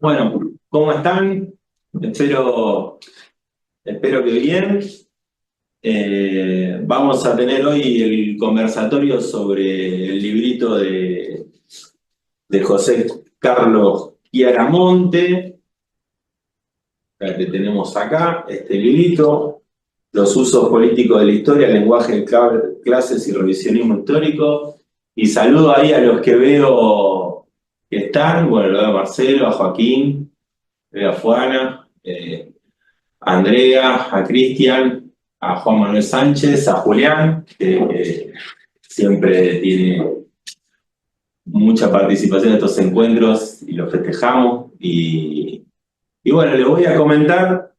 Bueno, ¿cómo están? Espero, espero que bien. Vamos a tener hoy el conversatorio sobre el librito de José Carlos Chiaramonte, que tenemos acá, este librito, Los usos políticos de la historia, lenguaje, clases y revisionismo histórico. Y saludo ahí a los que veo que están, bueno, lo veo a Marcelo, a Joaquín, veo a Fuana, a Andrea, a Cristian, a Juan Manuel Sánchez, a Julián, que siempre tiene mucha participación en estos encuentros y los festejamos. Y bueno, les voy a comentar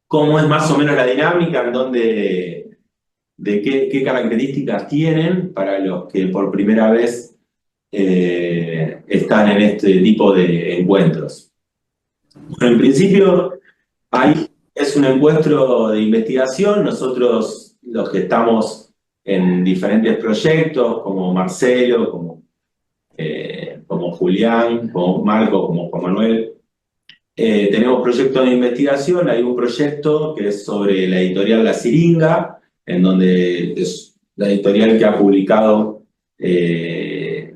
cómo es más o menos la dinámica, en donde, de qué características tienen para los que por primera vez están en este tipo de encuentros. Bueno, en principio, ahí es un encuentro de investigación. Nosotros, los que estamos en diferentes proyectos, como Marcelo, como Julián, como Marco, como Juan Manuel, tenemos proyectos de investigación. Hay un proyecto que es sobre la editorial La Siringa, en donde es la editorial que ha publicado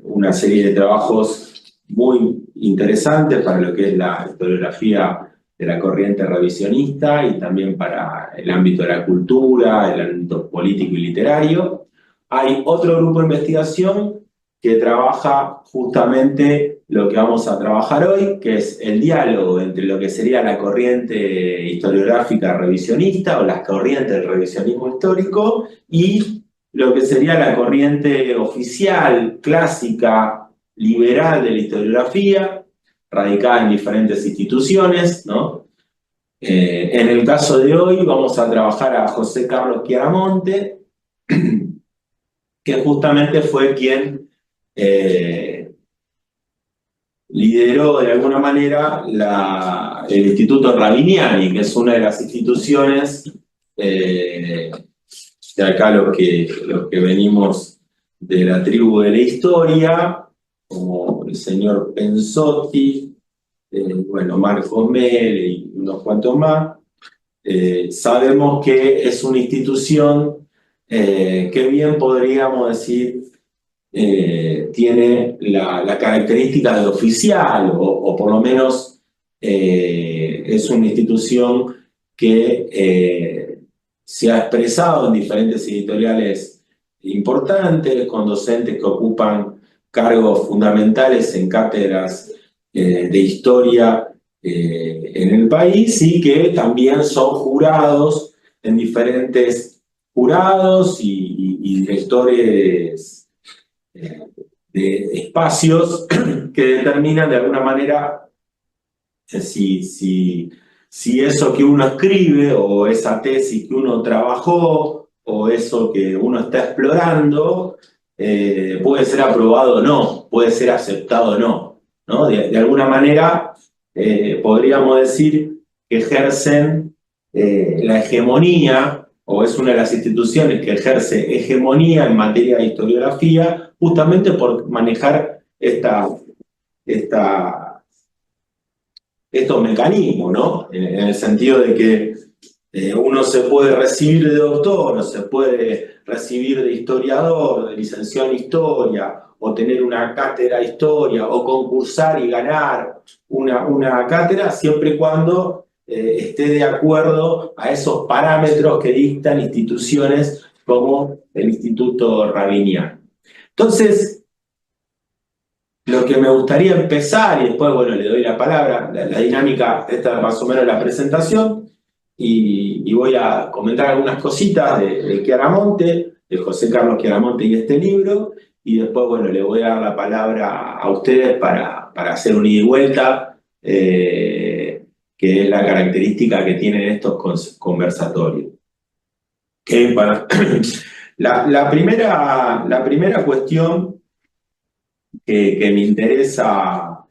una serie de trabajos muy interesantes para lo que es la historiografía de la corriente revisionista y también para el ámbito de la cultura, el ámbito político y literario. Hay otro grupo de investigación que trabaja justamente lo que vamos a trabajar hoy, que es el diálogo entre lo que sería la corriente historiográfica revisionista o las corrientes del revisionismo histórico y lo que sería la corriente oficial, clásica, liberal de la historiografía, radicada en diferentes instituciones, ¿no? En el caso de hoy vamos a trabajar a José Carlos Chiaramonte, que justamente fue quien lideró de alguna manera el Instituto Rabiniani, que es una de las instituciones de acá, los que venimos de la tribu de la historia, como el señor Pensotti, bueno, Marco Mel y unos cuantos más. Sabemos que es una institución que bien podríamos decir tiene la característica de oficial, o por lo menos es una institución que se ha expresado en diferentes editoriales importantes, con docentes que ocupan cargos fundamentales en cátedras de historia en el país y que también son jurados en diferentes jurados y directores de espacios que determinan de alguna manera si eso que uno escribe o esa tesis que uno trabajó o eso que uno está explorando puede ser aprobado o no, puede ser aceptado o no, ¿no? De alguna manera podríamos decir que ejercen la hegemonía, o es una de las instituciones que ejerce hegemonía en materia de historiografía, justamente por manejar estos mecanismos, ¿no? En el sentido de que uno se puede recibir de doctor, o se puede recibir de historiador, de licenciado en historia, o tener una cátedra de historia, o concursar y ganar una cátedra, siempre y cuando esté de acuerdo a esos parámetros que dictan instituciones como el Instituto Rabiniani. Entonces, lo que me gustaría empezar, y después, bueno, le doy la palabra, la dinámica, esta es más o menos la presentación, y voy a comentar algunas cositas de Chiaramonte, de José Carlos Chiaramonte y este libro, y después, bueno, le voy a dar la palabra a ustedes para hacer un ida y vuelta, que es la característica que tienen estos conversatorios. La primera cuestión que me interesa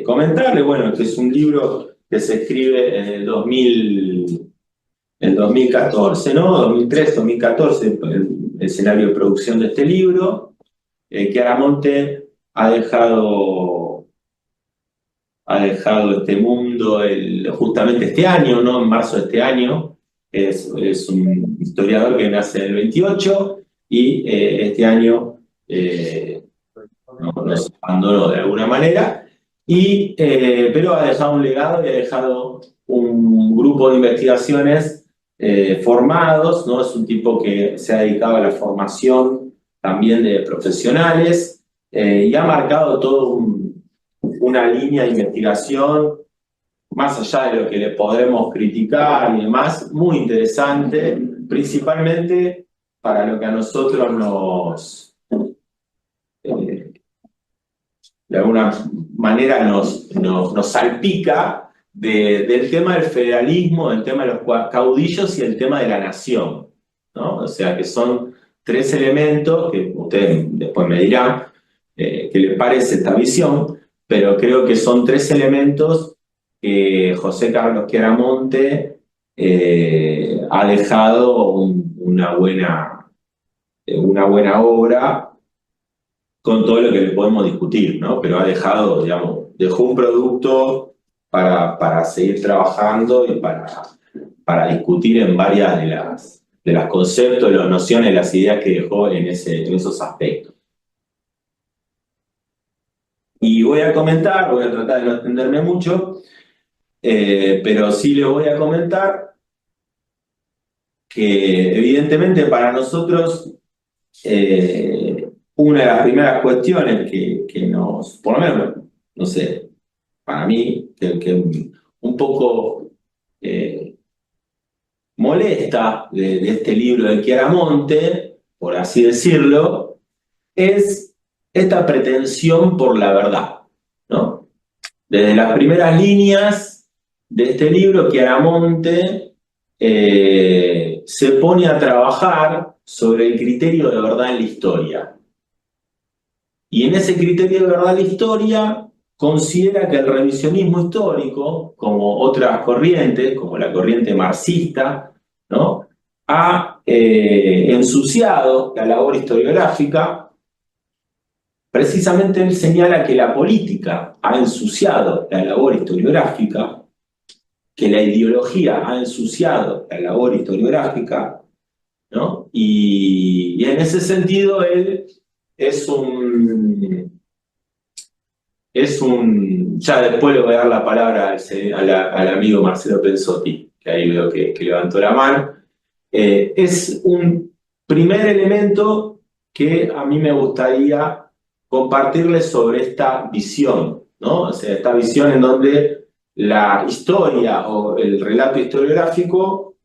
comentarle, bueno, que es un libro que se escribe en el 2014, ¿no? 2003, 2014, el escenario de producción de este libro. Chiaramonte ha dejado ha dejado este mundo justamente este año, ¿no? En marzo de este año. Es un historiador que nace en el 28 y este año nos abandonó de alguna manera, pero ha dejado un legado y ha dejado un grupo de investigaciones formados, ¿no? Es un tipo que se ha dedicado a la formación también de profesionales y ha marcado toda una línea de investigación, más allá de lo que le podremos criticar y demás, muy interesante, principalmente para lo que a nosotros eh, de alguna manera nos salpica del tema del federalismo, del tema de los caudillos y el tema de la nación, ¿no? O sea, que son tres elementos que ustedes después me dirán qué les parece esta visión, pero creo que son tres elementos que José Carlos Chiaramonte ha dejado una buena obra con todo lo que le podemos discutir, ¿no? Pero ha dejado, digamos, dejó un producto para seguir trabajando y para discutir en varias de las conceptos, de las nociones, las ideas que dejó en esos aspectos. Y voy a comentar, voy a tratar de no extenderme mucho, pero sí les voy a comentar que evidentemente para nosotros una de las primeras cuestiones que nos, por lo menos, no sé, para mí, que un poco molesta de este libro de Chiaramonte, por así decirlo, es esta pretensión por la verdad, ¿no? Desde las primeras líneas de este libro, Chiaramonte se pone a trabajar sobre el criterio de verdad en la historia. Y en ese criterio de verdad en la historia considera que el revisionismo histórico, como otras corrientes, como la corriente marxista, ¿no? Ha ensuciado la labor historiográfica. Precisamente él señala que la política ha ensuciado la labor historiográfica, que la ideología ha ensuciado la labor historiográfica, ¿no? Y en ese sentido él es ya después le voy a dar la palabra al amigo Marcelo Pensotti, que ahí veo que levantó la mano. Es un primer elemento que a mí me gustaría compartirles sobre esta visión, ¿no? O sea, esta visión en donde la historia o el relato historiográfico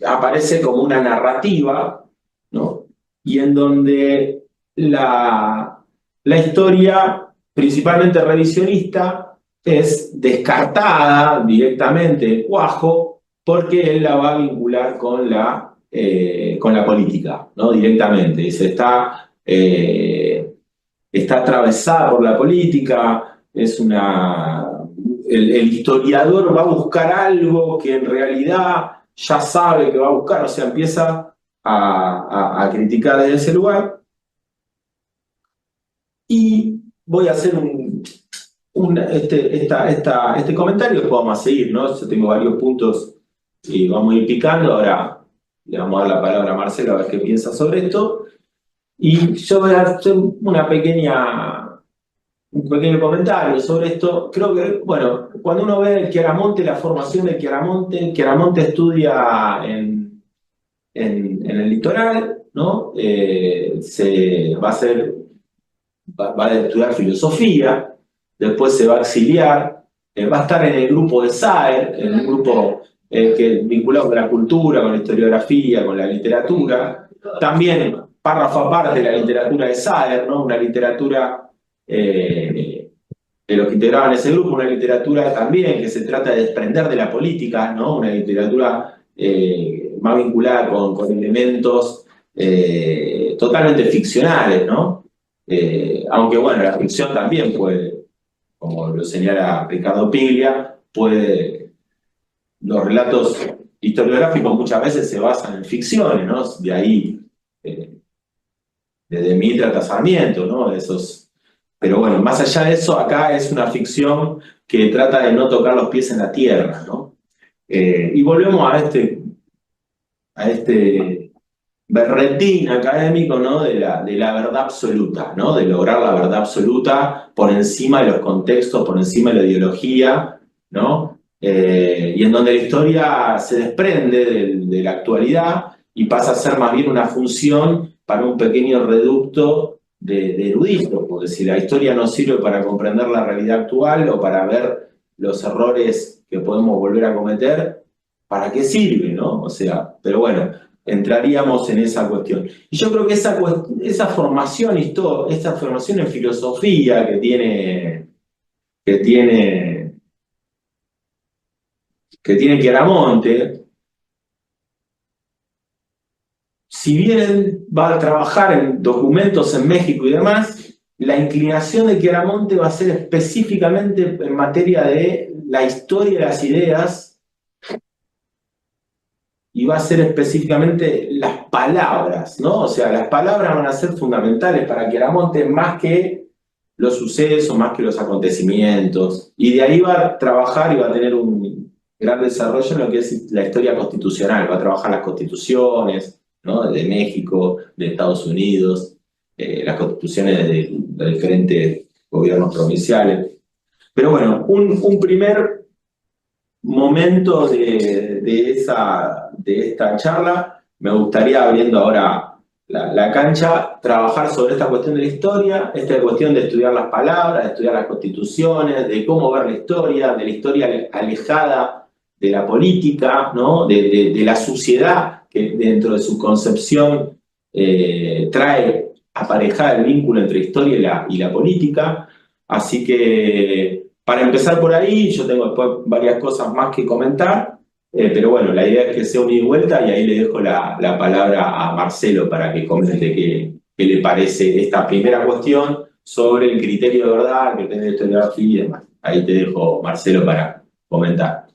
aparece como una narrativa, ¿no? Y en donde la historia, principalmente revisionista, es descartada directamente de cuajo porque él la va a vincular con la política, ¿no? Directamente. Dice, está atravesada por la política, el historiador va a buscar algo que en realidad ya sabe que va a buscar, o sea, empieza a criticar desde ese lugar. Y voy a hacer este comentario, después vamos a seguir, ¿no? Yo tengo varios puntos y vamos a ir picando. Ahora le vamos a dar la palabra a Marcelo a ver qué piensa sobre esto. Y yo voy a hacer un pequeño comentario sobre esto. Creo que, bueno, cuando uno ve el Chiaramonte, la formación de Chiaramonte estudia en el litoral, ¿no? Va a estudiar filosofía, después se va a exiliar, va a estar en el grupo de SAER, en un grupo vinculado con la cultura, con la historiografía, con la literatura. También párrafo aparte de la literatura de SAER, ¿no? Una literatura de los que integraban ese grupo, una literatura también que se trata de desprender de la política, ¿no? Una literatura más vinculada con elementos totalmente ficcionales, ¿no? Aunque bueno, la ficción también puede, como lo señala Ricardo Piglia, los relatos historiográficos muchas veces se basan en ficciones, ¿no? De ahí, desde Mitra hasta Sarmiento, ¿no? Pero bueno, más allá de eso, acá es una ficción que trata de no tocar los pies en la tierra, ¿no? Y volvemos a este berretín académico, ¿no? De la verdad absoluta, ¿no? De lograr la verdad absoluta por encima de los contextos, por encima de la ideología, ¿no? Y en donde la historia se desprende de la actualidad y pasa a ser más bien una función para un pequeño reducto de eruditos, porque si la historia no sirve para comprender la realidad actual o para ver los errores que podemos volver a cometer, ¿para qué sirve, no? O sea, pero bueno, entraríamos en esa cuestión. Y yo creo que esa formación, esa formación en filosofía que tiene, que tiene Chiaramonte, si bien él va a trabajar en documentos en México y demás, la inclinación de Chiaramonte va a ser específicamente en materia de la historia de las ideas y va a ser específicamente las palabras, ¿no? O sea, las palabras van a ser fundamentales para Chiaramonte más que los sucesos, más que los acontecimientos. Y de ahí va a trabajar y va a tener un gran desarrollo en lo que es la historia constitucional. Va a trabajar las constituciones, ¿no? De México, de Estados Unidos, las constituciones de diferentes gobiernos provinciales. Pero bueno, un primer momento de esta charla, me gustaría, abriendo ahora la cancha, trabajar sobre esta cuestión de la historia, esta cuestión de estudiar las palabras, de estudiar las constituciones, de cómo ver la historia, de la historia alejada de la política, ¿no? De la sociedad que dentro de su concepción trae aparejada el vínculo entre historia y la política. Así que para empezar por ahí, yo tengo después varias cosas más que comentar, pero bueno, la idea es que sea un ida y vuelta y ahí le dejo la palabra a Marcelo para que comente qué le parece esta primera cuestión sobre el criterio de verdad, el criterio de historiografía y demás. Ahí te dejo, Marcelo, para comentar.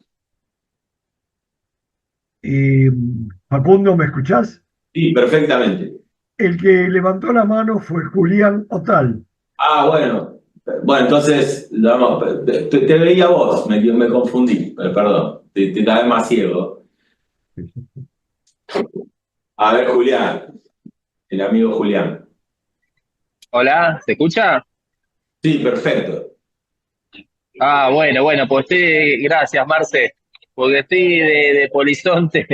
Facundo, ¿me escuchás? Sí, perfectamente. El que levantó la mano fue Julián Otal. Ah, bueno. Bueno, entonces, vamos, te veía vos, me confundí, perdón, te estaba más ciego. A ver, Julián, el amigo Julián. Hola, ¿se escucha? Sí, perfecto. Ah, bueno, pues gracias, Marce, porque estoy de polizonte,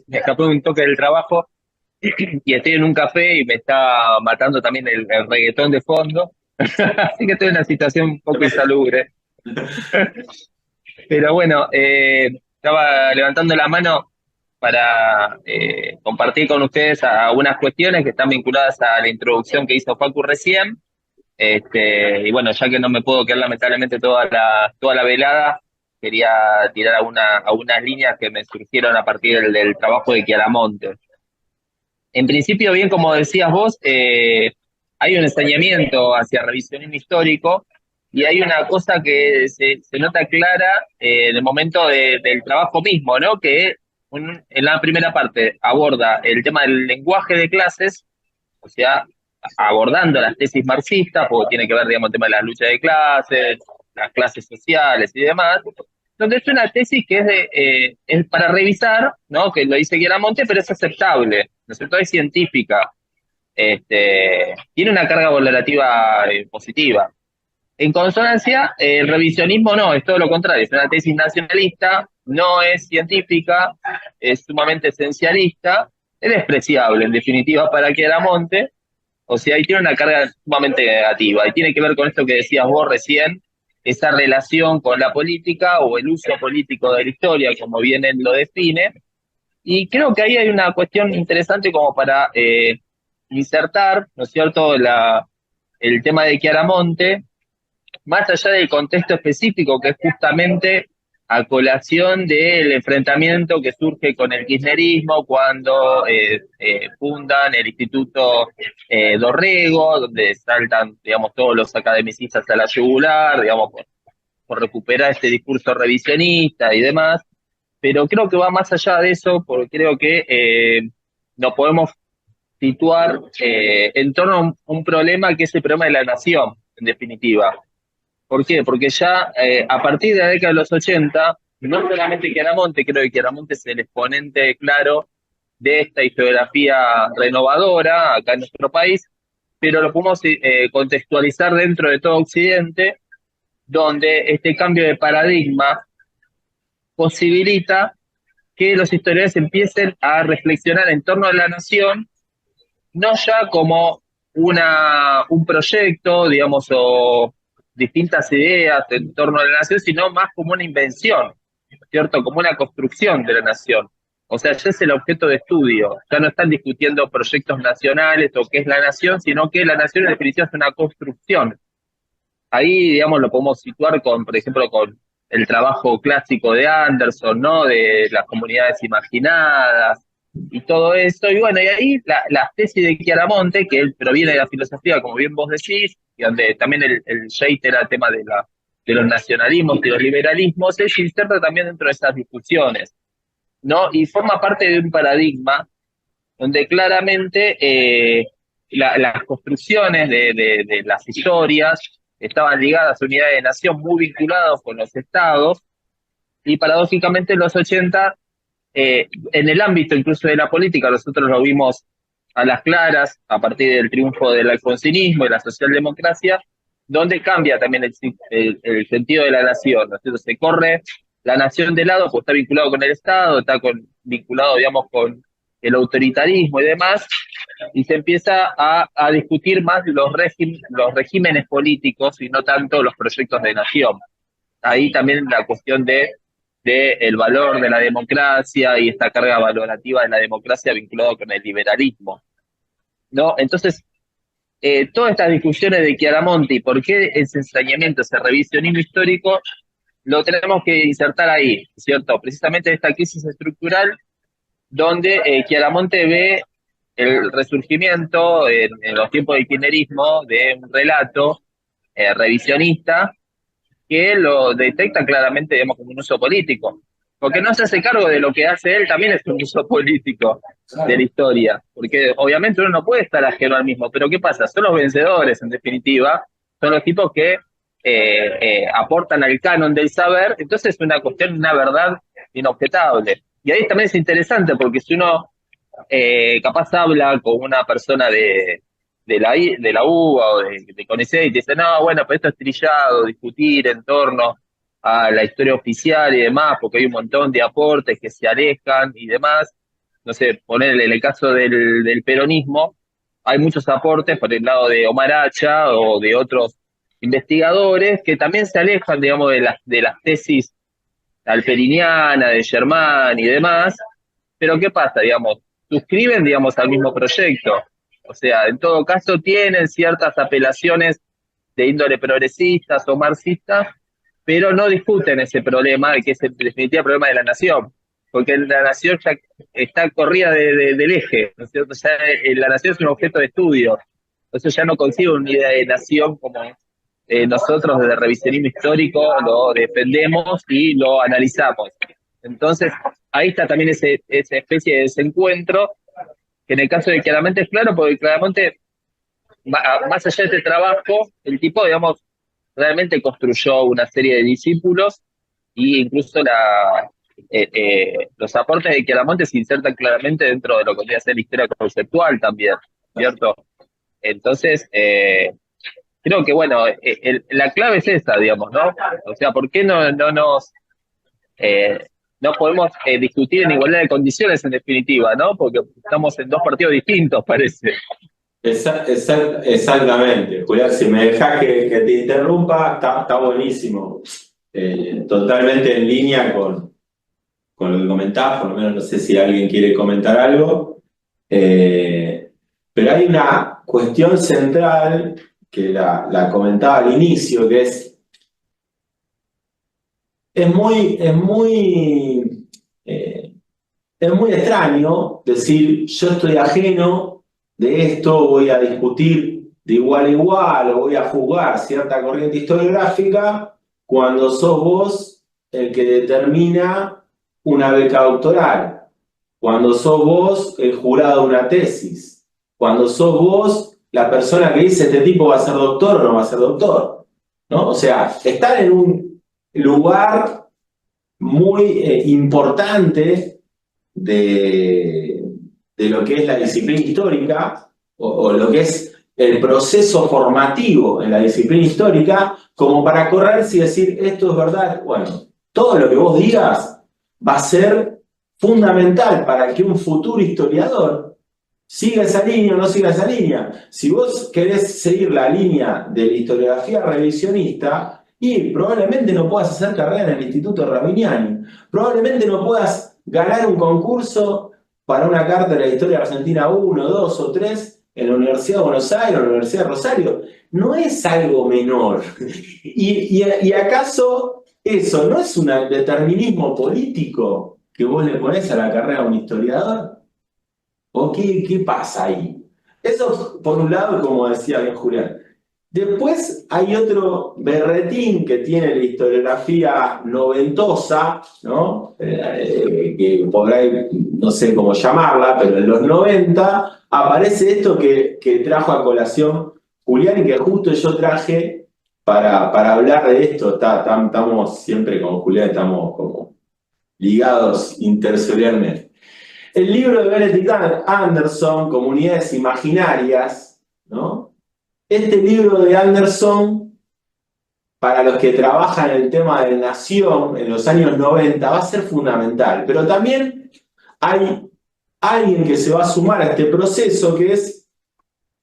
me escapé un toque del trabajo y estoy en un café y me está matando también el reggaetón de fondo, así que estoy en una situación un poco insalubre. Pero bueno, estaba levantando la mano para compartir con ustedes algunas cuestiones que están vinculadas a la introducción que hizo Facu recién. Y bueno, ya que no me puedo quedar lamentablemente toda la velada, quería tirar algunas líneas que me surgieron a partir del trabajo de Chiaramonte. En principio, bien como decías vos, hay un ensañamiento hacia revisionismo histórico y hay una cosa que se nota clara en el momento del trabajo mismo, ¿no? Que en la primera parte aborda el tema del lenguaje de clases, o sea, abordando las tesis marxistas, porque tiene que ver, digamos, el tema de las luchas de clases, las clases sociales y demás, donde es una tesis que es para revisar, ¿no? Que lo dice Guiaramonte, pero es aceptable, ¿no es cierto? Es científica, tiene una carga valorativa positiva. En consonancia, el revisionismo no, es todo lo contrario, es una tesis nacionalista, no es científica, es sumamente esencialista, es despreciable, en definitiva, para Chiaramonte, o sea, ahí tiene una carga sumamente negativa y tiene que ver con esto que decías vos recién, esa relación con la política o el uso político de la historia, como bien él lo define. Y creo que ahí hay una cuestión interesante como para insertar, ¿no es cierto?, el tema de Chiaramonte, más allá del contexto específico, que es justamente a colación del enfrentamiento que surge con el kirchnerismo cuando fundan el Instituto Dorrego, donde saltan, digamos, todos los academicistas a la yugular, digamos, por recuperar este discurso revisionista y demás, pero creo que va más allá de eso, porque creo que nos podemos situar en torno a un problema que es el problema de la nación. en definitiva. ¿Por qué? Porque ya a partir de la década de los 80, no solamente Chiaramonte, creo que Chiaramonte es el exponente claro de esta historiografía renovadora acá en nuestro país, pero lo podemos contextualizar dentro de todo Occidente, donde este cambio de paradigma posibilita que los historiadores empiecen a reflexionar en torno a la nación, no ya como un proyecto, digamos, o distintas ideas en torno a la nación, sino más como una invención, ¿cierto? Como una construcción de la nación. O sea, ya es el objeto de estudio. Ya no están discutiendo proyectos nacionales o qué es la nación, sino que la nación en definitiva es una construcción. Ahí, digamos, lo podemos situar con, por ejemplo, con el trabajo clásico de Anderson, ¿no? De las comunidades imaginadas y todo eso. Y bueno, y ahí la tesis de Chiaramonte, que él proviene de la filosofía, como bien vos decís, y donde también el Jate era el tema de los nacionalismos y los liberalismos, él se inserta también dentro de esas discusiones, ¿no? Y forma parte de un paradigma donde claramente las construcciones de las historias estaban ligadas a unidades de nación muy vinculados con los estados, y paradójicamente en los 80, en el ámbito incluso de la política, nosotros lo vimos a las claras a partir del triunfo del alfonsinismo y la socialdemocracia, donde cambia también el sentido de la nación, ¿no es cierto? Se corre la nación de lado, pues está vinculado con el Estado, está vinculado, digamos, con el autoritarismo y demás, y se empieza a discutir más los regímenes políticos y no tanto los proyectos de nación. Ahí también la cuestión de el valor de la democracia y esta carga valorativa de la democracia vinculado con el liberalismo, ¿no? Entonces, todas estas discusiones de Chiaramonte y por qué ese ensañamiento, ese revisionismo histórico, lo tenemos que insertar ahí, ¿cierto? Precisamente esta crisis estructural donde Chiaramonte ve el resurgimiento en los tiempos del kirchnerismo de un relato revisionista que lo detecta claramente, digamos, como un uso político. Porque no se hace cargo de lo que hace él, también es un uso político de la historia. Porque obviamente uno no puede estar ajeno al mismo, pero ¿qué pasa? Son los vencedores, en definitiva, son los tipos que aportan al canon del saber, entonces es una cuestión, una verdad inobjetable. Y ahí también es interesante, porque si uno capaz habla con una persona de la UBA o de CONICET y te dice, no, bueno, pero esto es trillado, discutir en torno a la historia oficial y demás, porque hay un montón de aportes que se alejan y demás. No sé, ponerle en el caso del peronismo, hay muchos aportes por el lado de Omar Hacha o de otros investigadores que también se alejan, digamos, de las tesis alperiniana, de Germán y demás, pero ¿qué pasa? Digamos, suscriben, digamos, al mismo proyecto. O sea, en todo caso tienen ciertas apelaciones de índole progresistas o marxistas, pero no discuten ese problema, que es el definitivo problema de la nación, porque la nación ya está corrida del eje, ¿no es cierto? Ya la nación es un objeto de estudio, entonces ya no concibe una idea de nación como nosotros desde el revisionismo histórico lo defendemos y lo analizamos. Entonces, ahí está también esa especie de desencuentro, que en el caso de Chiaramonte es claro, porque claramente, más allá de este trabajo, el tipo, digamos, realmente construyó una serie de discípulos e incluso los aportes de Chiaramonte se insertan claramente dentro de lo que podría ser la historia conceptual también, ¿cierto? Entonces, creo que, bueno, la clave es esa, digamos, ¿no? O sea, ¿por qué eh, no podemos discutir en igualdad de condiciones en definitiva, ¿no? Porque estamos en dos partidos distintos, parece. Exactamente, Julián, si me dejas que te interrumpa, está buenísimo. Totalmente en línea con lo que comentás, por lo menos no sé si alguien quiere comentar algo. Pero hay una cuestión central que la comentaba al inicio, que es muy extraño decir yo estoy ajeno de esto, voy a discutir de igual a igual o voy a jugar cierta corriente historiográfica cuando sos vos el que determina una beca doctoral, cuando sos vos el jurado de una tesis, cuando sos vos la persona que dice este tipo va a ser doctor o no va a ser doctor, ¿no? O sea, están en un lugar muy importante de lo que es la disciplina histórica o lo que es el proceso formativo en la disciplina histórica, como para correrse y decir esto es verdad. Bueno, todo lo que vos digas va a ser fundamental para que un futuro historiador siga esa línea o no siga esa línea. Si vos querés seguir la línea de la historiografía revisionista, y probablemente no puedas hacer carrera en el Instituto Rabiniani, probablemente no puedas ganar un concurso para una cátedra de Historia Argentina 1, 2 o 3 en la Universidad de Buenos Aires o en la Universidad de Rosario. No es algo menor. ¿Y acaso eso no es un determinismo político que vos le ponés a la carrera de un historiador? ¿O qué pasa ahí? Eso, por un lado, como decía bien Julián. Después hay otro berretín que tiene la historiografía noventosa, ¿no? Que por ahí no sé cómo llamarla, pero en los 90 aparece esto que trajo a colación Julián y que justo yo traje para hablar de esto. Estamos siempre con Julián, estamos como ligados intersectorialmente. El libro de Benedict Anderson, Comunidades Imaginarias, ¿no? Este libro de Anderson, para los que trabajan en el tema de nación en los años 90, va a ser fundamental. Pero también hay alguien que se va a sumar a este proceso, que es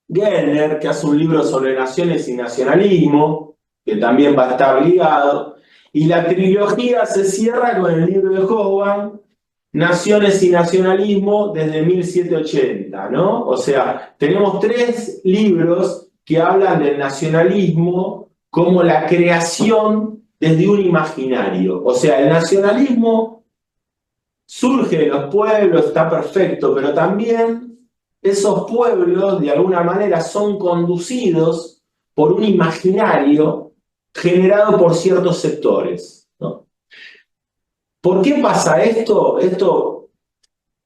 Gellner, que hace un libro sobre naciones y nacionalismo, que también va a estar ligado. Y la trilogía se cierra con el libro de Hogan, Naciones y Nacionalismo desde 1780, ¿no? O sea, tenemos 3 libros que hablan del nacionalismo como la creación desde un imaginario. O sea, el nacionalismo surge de los pueblos, está perfecto, pero también esos pueblos de alguna manera son conducidos por un imaginario generado por ciertos sectores, ¿no? ¿Por qué pasa esto? Esto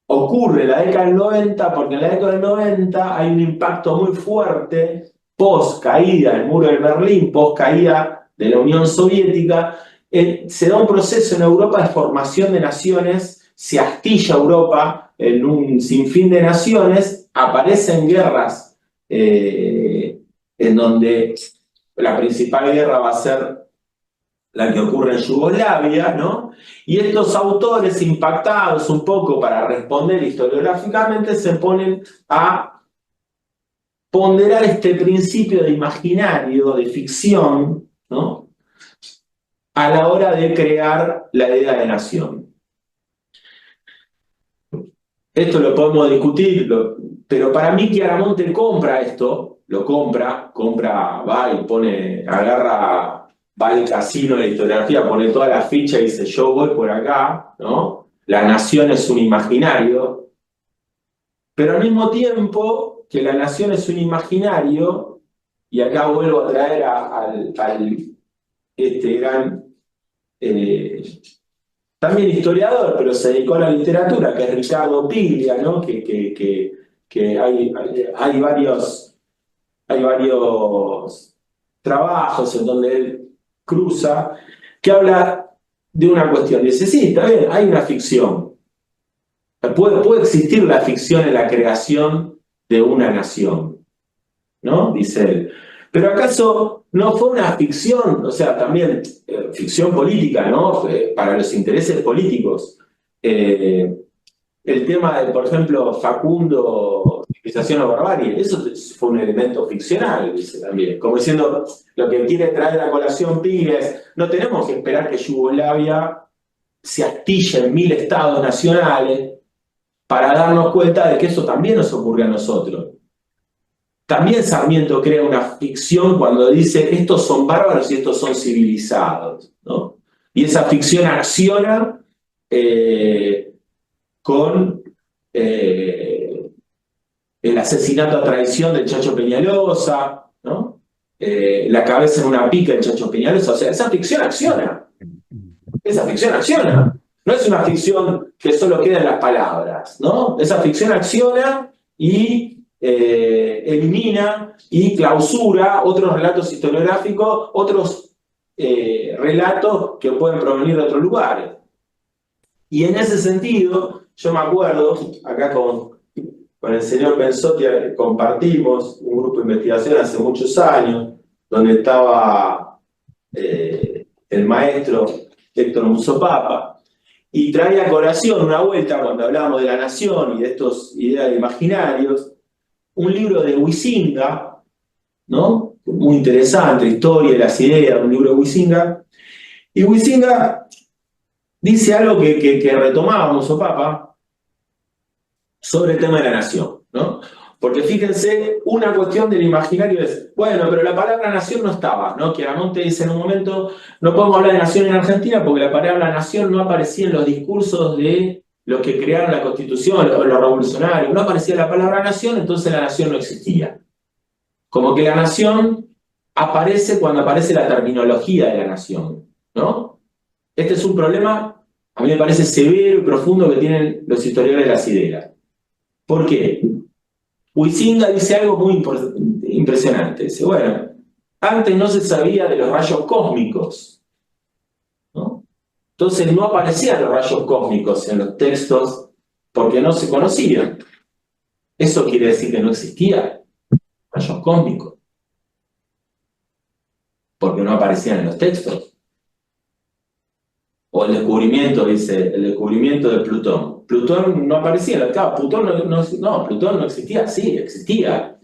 ocurre en la década del 90 porque en la década del 90 hay un impacto muy fuerte post caída del muro de Berlín, post caída de la Unión Soviética. Se da un proceso en Europa de formación de naciones, se astilla Europa en un sinfín de naciones, aparecen guerras en donde la principal guerra va a ser la que ocurre en Yugoslavia, ¿no? Y estos autores impactados un poco para responder historiográficamente se ponen a ponderar este principio de imaginario, de ficción, ¿no? A la hora de crear la idea de nación. Esto lo podemos discutir, pero para mí Chiaramonte compra esto, lo compra, va y pone, agarra, va al casino de la historiografía, pone toda la ficha y dice yo voy por acá, ¿no? La nación es un imaginario, pero al mismo tiempo que la nación es un imaginario, y acá vuelvo a traer al este gran también historiador, pero se dedicó a la literatura, que es Ricardo Piglia, ¿no? Que hay varios trabajos en donde él cruza, que habla de una cuestión. Dice, sí, está bien, hay una ficción. Puede existir la ficción en la creación de una nación, ¿no? Dice él. Pero ¿acaso no fue una ficción? O sea, también ficción política, ¿no? Para los intereses políticos. El tema de, por ejemplo, Facundo, civilización o barbarie, eso fue un elemento ficcional, dice también. Como diciendo, lo que quiere traer a colación Piglia es, no tenemos que esperar que Yugoslavia se astille en 1000 estados nacionales para darnos cuenta de que eso también nos ocurre a nosotros. También Sarmiento crea una ficción cuando dice estos son bárbaros y estos son civilizados, ¿no? Y esa ficción acciona con el asesinato a traición del Chacho Peñalosa, ¿no? La cabeza en una pica del Chacho Peñalosa. O sea, esa ficción acciona. Esa ficción acciona. No es una ficción que solo queda en las palabras, ¿no? Esa ficción acciona y elimina y clausura otros relatos historiográficos, otros relatos que pueden provenir de otros lugares. Y en ese sentido, yo me acuerdo, acá con el señor Pensotti compartimos un grupo de investigación hace muchos años, donde estaba el maestro Héctor Musopapa, y traía a colación una vuelta, cuando hablábamos de la nación y de estos ideales imaginarios, un libro de Huizinga, ¿no? Muy interesante, Historia de las ideas, un libro de Huizinga. Y Huizinga dice algo que retomaba Musopapa sobre el tema de la nación, ¿no? Porque fíjense, una cuestión del imaginario es, bueno, pero la palabra nación no estaba, ¿no? Chiaramonte dice en un momento, no podemos hablar de nación en Argentina porque la palabra nación no aparecía en los discursos de los que crearon la Constitución, los revolucionarios, no aparecía la palabra nación, entonces la nación no existía. Como que la nación aparece cuando aparece la terminología de la nación, ¿no? Este es un problema, a mí me parece severo y profundo que tienen los historiadores de las ideas. ¿Por qué? Huizinga dice algo muy impresionante. Dice, bueno, antes no se sabía de los rayos cósmicos, ¿no? Entonces no aparecían los rayos cósmicos en los textos porque no se conocían. Eso quiere decir que no existían rayos cósmicos, porque no aparecían en los textos. O el descubrimiento, dice, el descubrimiento de Plutón. Plutón no aparecía, claro, Plutón Plutón no existía, sí, existía.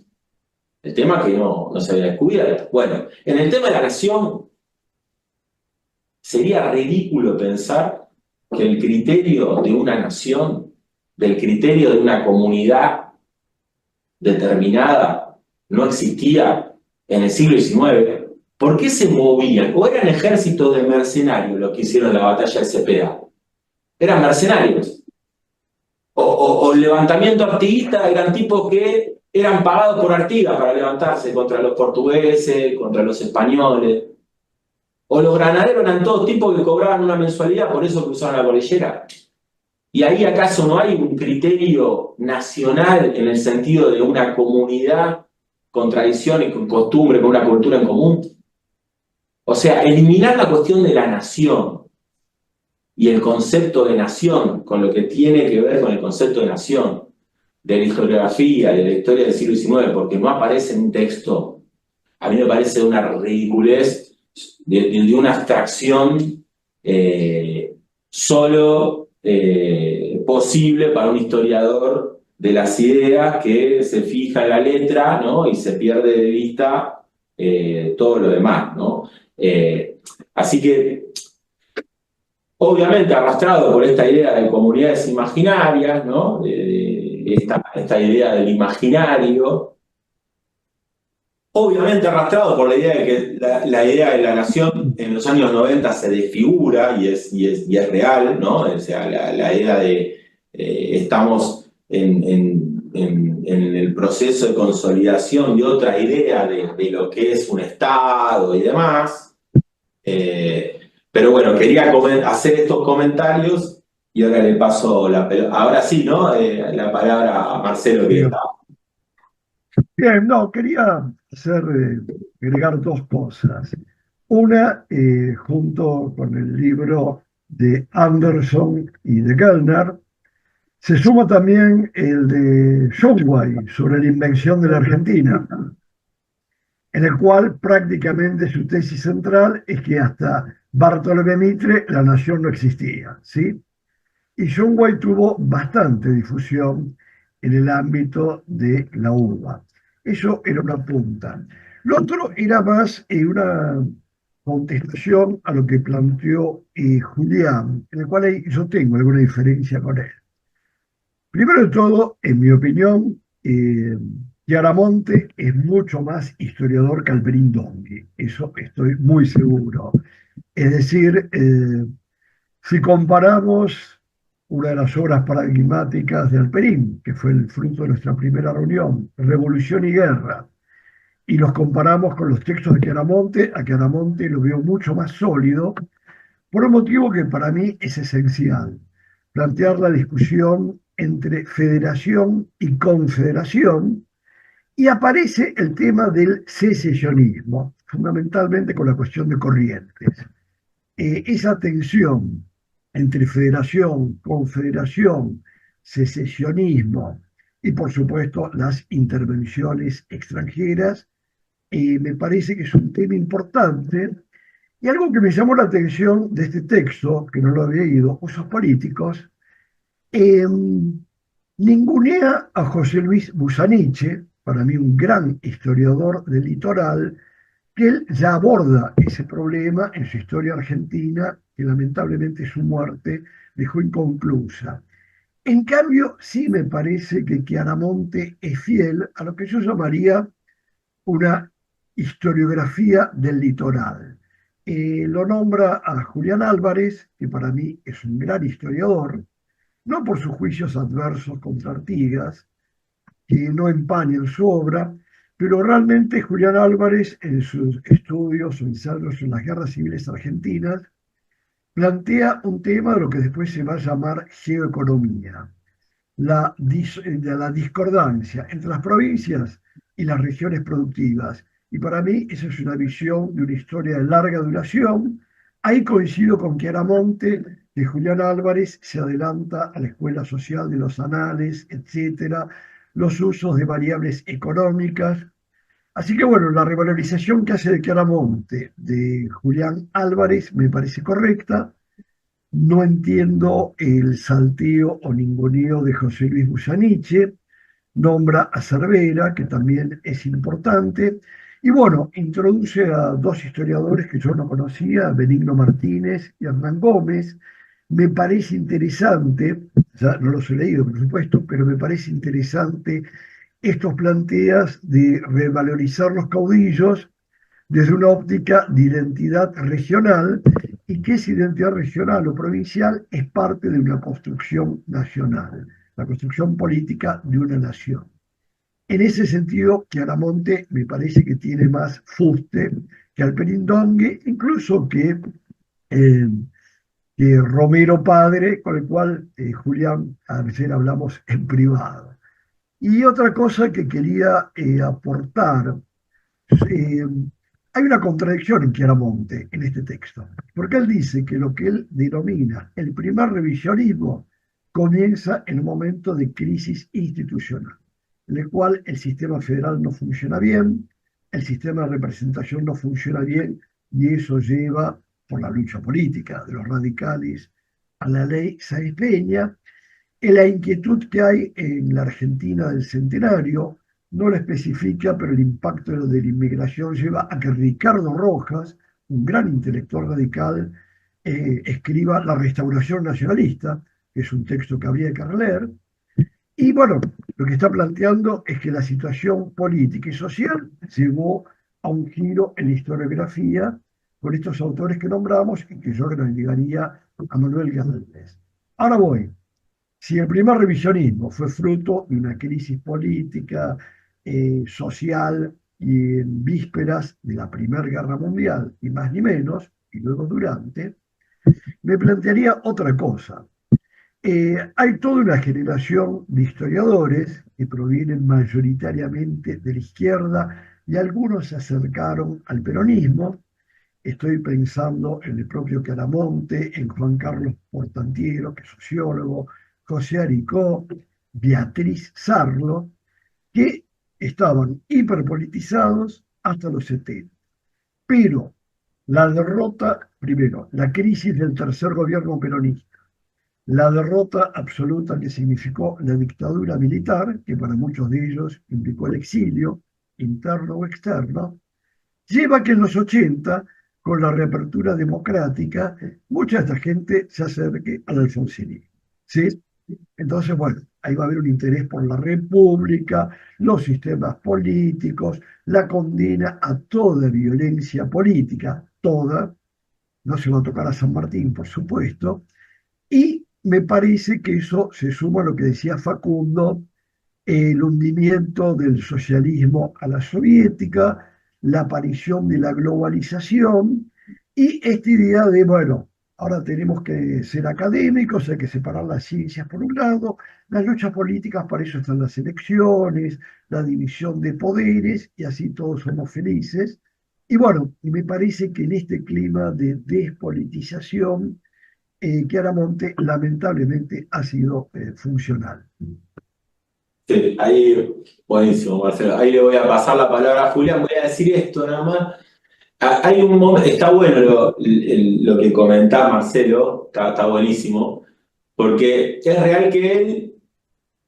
El tema es que no se había descubierto. Bueno, en el tema de la nación, sería ridículo pensar que el criterio de una nación, del criterio de una comunidad determinada, no existía en el siglo XIX. ¿Por qué se movían? ¿O eran ejércitos de mercenarios los que hicieron la batalla de Cepeda? Eran mercenarios. O el levantamiento artiguista eran tipos que eran pagados por Artigas para levantarse contra los portugueses, contra los españoles. O los granaderos eran todos tipos que cobraban una mensualidad, por eso cruzaron la cordillera. ¿Y ahí acaso no hay un criterio nacional en el sentido de una comunidad con tradiciones, con costumbres, con una cultura en común? O sea, eliminar la cuestión de la nación y el concepto de nación, con lo que tiene que ver con el concepto de nación, de la historiografía, de la historia del siglo XIX, porque no aparece en un texto, a mí me parece una ridiculez de una abstracción solo posible para un historiador de las ideas que se fija en la letra, ¿no? Y se pierde de vista todo lo demás, ¿no? Así que, obviamente, arrastrado por esta idea de comunidades imaginarias, ¿no? Esta idea del imaginario, obviamente arrastrado por la idea de que la idea de la nación en los años 90 se desfigura y es real, ¿no? O sea, la idea de estamos en el proceso de consolidación de otra idea de lo que es un Estado y demás. Pero bueno, quería hacer estos comentarios y ahora le paso la pelota. Ahora sí, ¿no? La palabra a Marcelo que está. Bien, no, quería agregar dos cosas. Una, junto con el libro de Anderson y de Kellner, se suma también el de Shumway sobre la invención de la Argentina, en el cual prácticamente su tesis central es que hasta Bartolomé Mitre la nación no existía, ¿sí? Y Shumway tuvo bastante difusión en el ámbito de la UBA. Eso era una punta. Lo otro era más una contestación a lo que planteó Julián, en el cual yo tengo alguna diferencia con él. Primero de todo, en mi opinión, Chiaramonte es mucho más historiador que Alperín Dongui. Eso estoy muy seguro. Es decir, si comparamos una de las obras paradigmáticas de Alperín, que fue el fruto de nuestra primera reunión, Revolución y Guerra, y los comparamos con los textos de Chiaramonte, a Chiaramonte lo veo mucho más sólido, por un motivo que para mí es esencial, plantear la discusión entre federación y confederación Y aparece el tema del secesionismo, fundamentalmente con la cuestión de Corrientes. Esa tensión entre federación, confederación, secesionismo y, por supuesto, las intervenciones extranjeras, me parece que es un tema importante. Y algo que me llamó la atención de este texto, que no lo había leído, Usos Políticos, eh, ningunea a José Luis Busaniche, para mí un gran historiador del litoral, que él ya aborda ese problema en su historia argentina, que lamentablemente su muerte dejó inconclusa. En cambio, sí me parece que Chiaramonte es fiel a lo que yo llamaría una historiografía del litoral. Lo nombra a Julián Álvarez, que para mí es un gran historiador, no por sus juicios adversos contra Artigas, que no empañan su obra, pero realmente Julián Álvarez, en sus estudios o ensayos en las guerras civiles argentinas, plantea un tema de lo que después se va a llamar geoeconomía, la discordancia entre las provincias y las regiones productivas. Y para mí esa es una visión de una historia de larga duración. Ahí coincido con Chiaramonte, que Julián Álvarez se adelanta a la escuela social de los anales, etcétera, los usos de variables económicas. Así que bueno, la revalorización que hace de Chiaramonte de Julián Álvarez me parece correcta. No entiendo el salteo o ninguneo de José Luis Busaniche, nombra a Cervera, que también es importante, y bueno, introduce a dos historiadores que yo no conocía, Benigno Martínez y Hernán Gómez. Me parece interesante, ya no los he leído por supuesto, pero me parece interesante estos planteas de revalorizar los caudillos desde una óptica de identidad regional, y que esa identidad regional o provincial es parte de una construcción nacional, la construcción política de una nación. En ese sentido, Chiaramonte me parece que tiene más fuste que Alperindongue, incluso eh, que Romero padre, con el cual Julián, ayer hablamos en privado. Y otra cosa que quería aportar, eh, hay una contradicción en Chiaramonte en este texto, porque él dice que lo que él denomina el primer revisionismo comienza en un momento de crisis institucional, en el cual el sistema federal no funciona bien, el sistema de representación no funciona bien, y eso lleva, por la lucha política de los radicales, a la ley Sáenz Peña. En la inquietud que hay en la Argentina del Centenario, no lo especifica, pero el impacto de la inmigración lleva a que Ricardo Rojas, un gran intelectual radical, escriba La Restauración Nacionalista, que es un texto que habría que releer. Y bueno, lo que está planteando es que la situación política y social llevó a un giro en la historiografía con estos autores que nombramos, y que yo agregaría a Manuel Galvez. Ahora voy. Si el primer revisionismo fue fruto de una crisis política, social, y en vísperas de la Primera Guerra Mundial, y más ni menos, y luego durante, me plantearía otra cosa. Hay toda una generación de historiadores que provienen mayoritariamente de la izquierda, y algunos se acercaron al peronismo. Estoy pensando en el propio Chiaramonte, en Juan Carlos Portantiero, que es sociólogo, José Aricó, Beatriz Sarlo, que estaban hiperpolitizados hasta los 70. Pero la derrota, primero, la crisis del tercer gobierno peronista, la derrota absoluta que significó la dictadura militar, que para muchos de ellos implicó el exilio, interno o externo, lleva a que en los 80, con la reapertura democrática, mucha de esta gente se acerque al alfonsinismo. ¿Sí? Entonces, bueno, ahí va a haber un interés por la república, los sistemas políticos, la condena a toda violencia política, toda, no se va a tocar a San Martín, por supuesto, y me parece que eso se suma a lo que decía Facundo, el hundimiento del socialismo a la soviética, la aparición de la globalización y esta idea de, bueno, ahora tenemos que ser académicos, hay que separar las ciencias por un lado, las luchas políticas, para eso están las elecciones, la división de poderes, y así todos somos felices. Y bueno, y me parece que en este clima de despolitización, Chiaramonte lamentablemente ha sido funcional. Sí, ahí, buenísimo, Marcelo. Ahí le voy a pasar la palabra a Julián. Voy a decir esto nada más. Hay un momento, está bueno lo que comentás, Marcelo, está buenísimo, porque es real que él,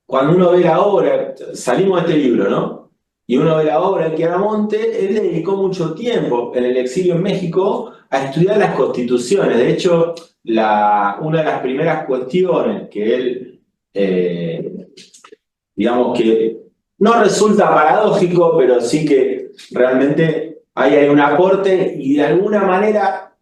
cuando uno ve la obra, salimos de este libro, ¿no? Y uno ve la obra de Chiaramonte, él le dedicó mucho tiempo en el exilio en México a estudiar las constituciones. De hecho, una de las primeras cuestiones que él, digamos que no resulta paradójico, pero sí que realmente ahí hay un aporte y de alguna manera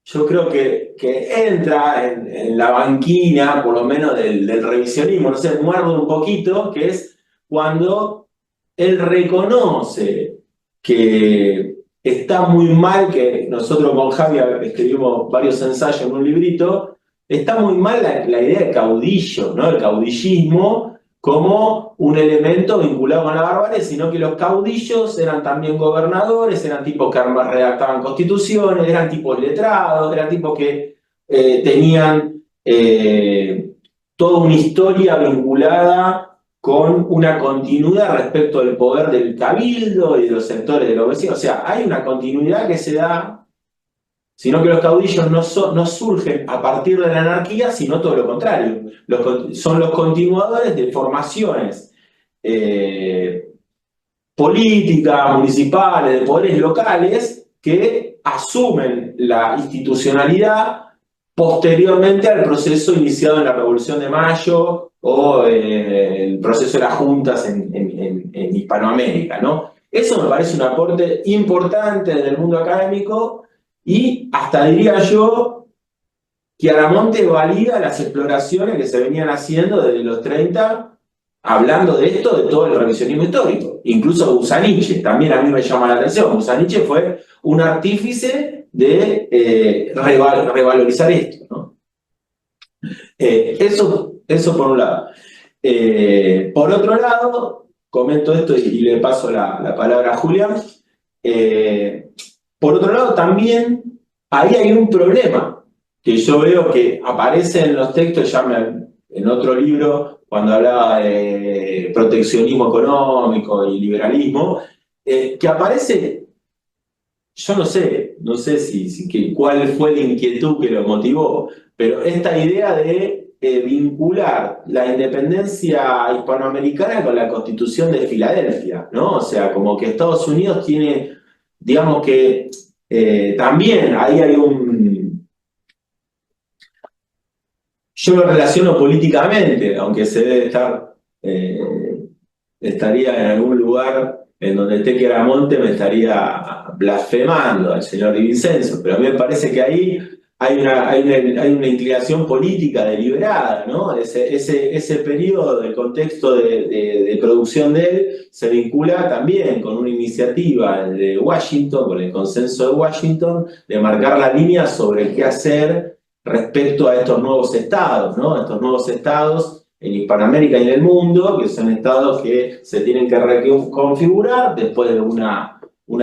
yo creo que entra en la banquina, por lo menos del revisionismo, no sé, muerde un poquito, que es cuando él reconoce que está muy mal, que nosotros con Javi escribimos varios ensayos en un librito, está muy mal la idea de caudillo, ¿no? El caudillismo como un elemento vinculado con la barbarie, sino que los caudillos eran también gobernadores, eran tipos que redactaban constituciones, eran tipos letrados, eran tipos que tenían toda una historia vinculada con una continuidad respecto del poder del cabildo y de los sectores de los vecinos. O sea, hay una continuidad que se da, sino que los caudillos no surgen a partir de la anarquía, sino todo lo contrario. Son los continuadores de formaciones políticas, municipales, de poderes locales, que asumen la institucionalidad posteriormente al proceso iniciado en la Revolución de Mayo o el proceso de las juntas en Hispanoamérica, ¿no? Eso me parece un aporte importante en el mundo académico y hasta diría yo que Chiaramonte valida las exploraciones que se venían haciendo desde los 30, hablando de esto, de todo el revisionismo histórico. Incluso Busaniche, también a mí me llama la atención. Busaniche fue un artífice de revalorizar esto, ¿no? Eso por un lado. Por otro lado, comento esto y le paso la palabra a Julián. Por otro lado, también ahí hay un problema que yo veo que aparece en los textos, ya en otro libro, cuando hablaba de proteccionismo económico y liberalismo, que aparece, yo no sé cuál fue la inquietud que lo motivó, pero esta idea de vincular la independencia hispanoamericana con la Constitución de Filadelfia, ¿no? O sea, como que Estados Unidos tiene, digamos que también ahí hay yo lo relaciono políticamente, aunque se debe estaría en algún lugar en donde esté Chiaramonte me estaría blasfemando al señor Di Vincenzo, pero a mí me parece que ahí hay una inclinación política deliberada, ¿no? Ese periodo, el contexto de producción de él, se vincula también con una iniciativa de Washington, con el consenso de Washington, de marcar la línea sobre qué hacer respecto a estos nuevos estados, ¿no? Estos nuevos estados en Hispanoamérica y en el mundo, que son estados que se tienen que reconfigurar después de una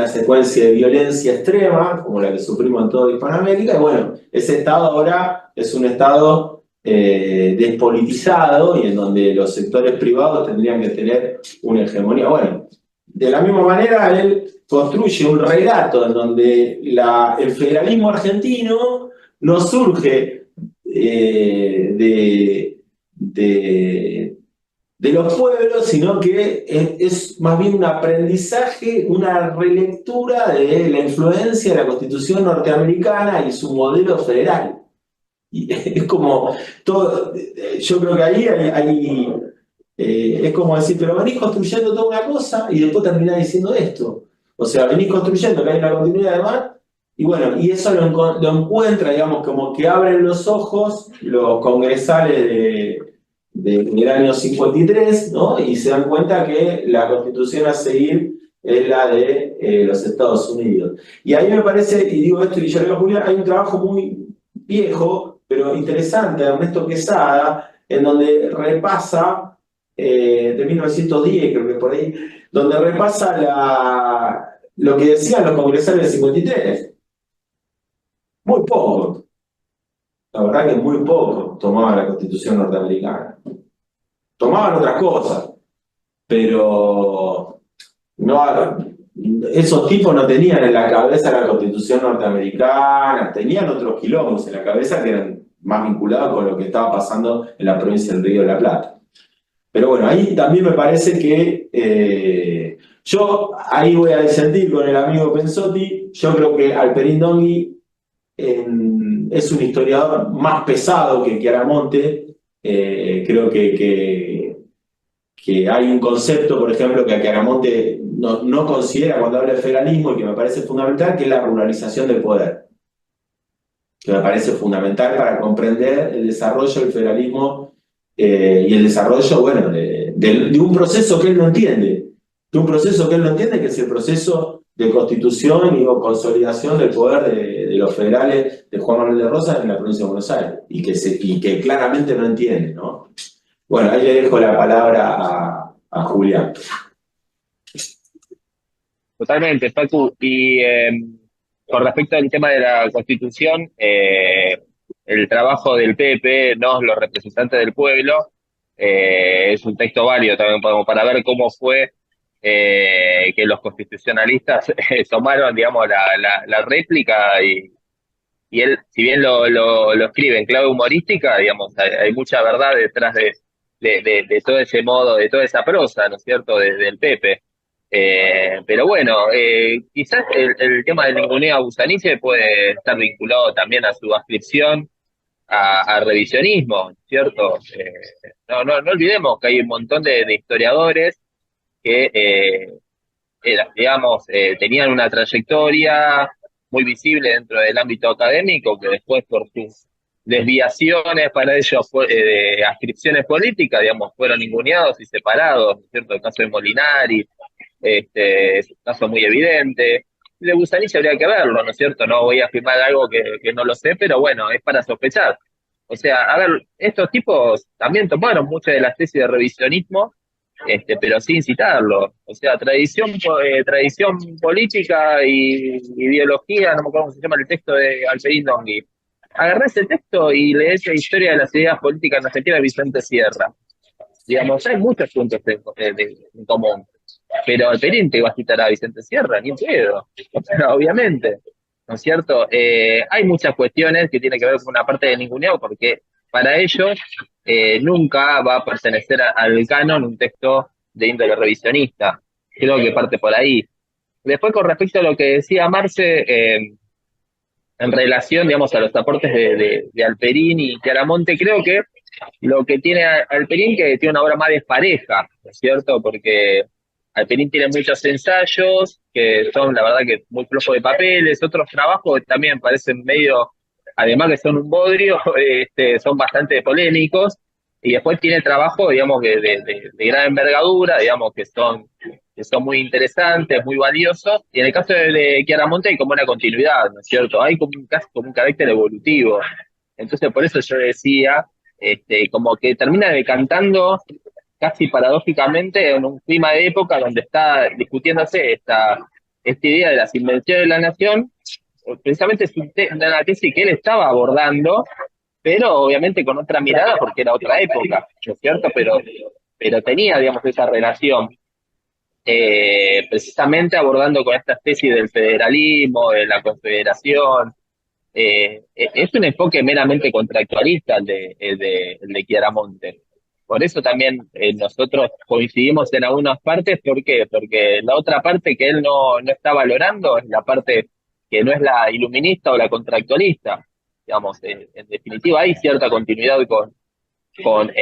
secuencia de violencia extrema, como la que sufrimos en toda Hispanoamérica, y bueno, ese estado ahora es un estado despolitizado y en donde los sectores privados tendrían que tener una hegemonía. Bueno, de la misma manera él construye un relato en donde el federalismo argentino no surge de los pueblos, sino que es más bien un aprendizaje, una relectura de la influencia de la Constitución norteamericana y su modelo federal. Y es como todo, yo creo que ahí es como decir, pero venís construyendo toda una cosa y después terminás diciendo esto. O sea, venís construyendo que hay una continuidad de mar. Y bueno, y eso lo encuentra, digamos, como que abren los ojos los congresales del año 53, ¿no? Y se dan cuenta que la constitución a seguir es la de los Estados Unidos. Y ahí me parece, y digo esto y yo le digo a Julián, hay un trabajo muy viejo, pero interesante, de Ernesto Quesada, en donde repasa, de 1910 creo que por ahí, donde repasa lo que decían los congresales del 53. Muy poco, la verdad que muy poco tomaban la Constitución norteamericana. Tomaban otras cosas, pero no, esos tipos no tenían en la cabeza la Constitución norteamericana, tenían otros quilombos en la cabeza que eran más vinculados con lo que estaba pasando en la provincia del Río de la Plata. Pero bueno, ahí también me parece que yo ahí voy a disentir con el amigo Pensotti. Yo creo que Alperín Dongui es un historiador más pesado que Chiaramonte. Creo que hay un concepto, por ejemplo, que Chiaramonte no considera cuando habla de federalismo y que me parece fundamental, que es la ruralización del poder, que me parece fundamental para comprender el desarrollo del federalismo y el desarrollo, bueno, de un proceso que él no entiende, que es el proceso de constitución y consolidación del poder de los federales de Juan Manuel de Rosas en la provincia de Buenos Aires, y que claramente no entiende, ¿no? Bueno, ahí le dejo la palabra a Julián. Totalmente, Facu. Y con respecto al tema de la Constitución, el trabajo del PP, ¿no? Los representantes del pueblo, es un texto válido también para ver cómo fue que los constitucionalistas tomaron, digamos, la réplica y él, si bien lo escribe en clave humorística, digamos, hay mucha verdad detrás de todo ese modo, de toda esa prosa, ¿no es cierto?, del Pepe. Pero bueno, quizás el tema del ninguneo a Busaniche puede estar vinculado también a su adscripción a revisionismo, ¿cierto? No olvidemos que hay un montón de historiadores que digamos, tenían una trayectoria muy visible dentro del ámbito académico, que después por sus desviaciones para ellos de adscripciones políticas, digamos, fueron ninguneados y separados, ¿no es cierto? El caso de Molinari, es un caso muy evidente. De Busaniche habría que verlo, ¿no es cierto? No voy a afirmar algo que no lo sé, pero bueno, es para sospechar. O sea, a ver, estos tipos también tomaron muchas de las tesis de revisionismo, pero sin citarlo. O sea, tradición política y ideología, no me acuerdo cómo se llama el texto de Alperín Dongui. Agarré ese texto y lees la historia de las ideas políticas en Argentina de Vicente Sierra. Digamos, hay muchos puntos en común. Pero Alperín te va a citar a Vicente Sierra, ni en pedo. O sea, obviamente. ¿No es cierto? Hay muchas cuestiones que tienen que ver con una parte de ninguneo, porque para ellos nunca va a pertenecer al canon un texto de índole revisionista. Creo que parte por ahí. Después, con respecto a lo que decía Marce, en relación, digamos, a los aportes de Alperín y Chiaramonte, creo que lo que tiene Alperín que tiene una obra más despareja, ¿no es cierto? Porque Alperín tiene muchos ensayos que son, la verdad, que muy flojos de papeles, otros trabajos que también parecen medio, además que son un bodrio, son bastante polémicos, y después tiene trabajos, digamos, de gran envergadura, digamos, que son muy interesantes, muy valiosos, y en el caso de Chiaramonte hay como una continuidad, ¿no es cierto? Hay como casi como un carácter evolutivo. Entonces, por eso yo decía, como que termina decantando casi paradójicamente en un clima de época donde está discutiéndose esta idea de las invenciones de la nación, precisamente es una tesis que él estaba abordando, pero obviamente con otra mirada porque era otra época, ¿no es cierto? Pero tenía, digamos, esa relación, precisamente abordando con estas tesis del federalismo, de la confederación. Es un enfoque meramente contractualista el de Chiaramonte. Por eso también nosotros coincidimos en algunas partes. ¿Por qué? Porque la otra parte que él no está valorando es la parte que no es la iluminista o la contractualista. Digamos, en definitiva hay cierta continuidad con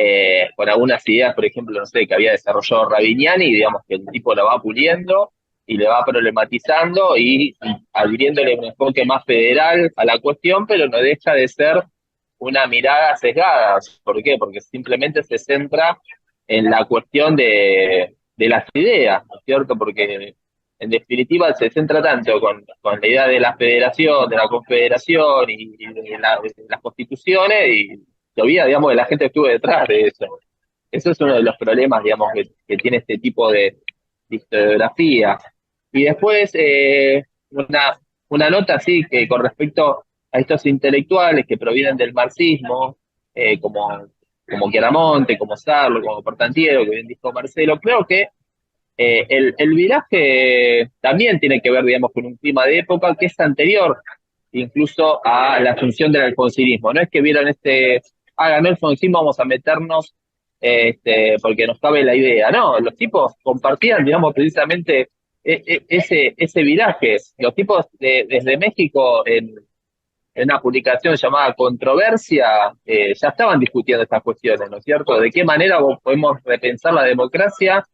algunas ideas, por ejemplo, no sé, que había desarrollado Rabiniani, y digamos que el tipo lo va puliendo y le va problematizando y adhiriéndole un enfoque más federal a la cuestión, pero no deja de ser una mirada sesgada. ¿Por qué? Porque simplemente se centra en la cuestión de las ideas, ¿no es cierto? Porque en definitiva se centra tanto con la idea de la federación, de la confederación de las constituciones, y se olvida, digamos, de la gente que estuvo detrás de eso. Eso es uno de los problemas, digamos, que tiene este tipo de historiografía. Y después, una nota así que con respecto a estos intelectuales que provienen del marxismo, como Chiaramonte, como Sarlo, como Portantiero, que bien dijo Marcelo, creo que el viraje también tiene que ver, digamos, con un clima de época que es anterior incluso a la asunción del alfonsinismo. No es que vieron ganó el alfonsismo, vamos a meternos porque nos cabe la idea. No, los tipos compartían, digamos, precisamente ese viraje. Los tipos desde México, en una publicación llamada Controversia, ya estaban discutiendo estas cuestiones, ¿no es cierto? ¿De qué manera podemos repensar la democracia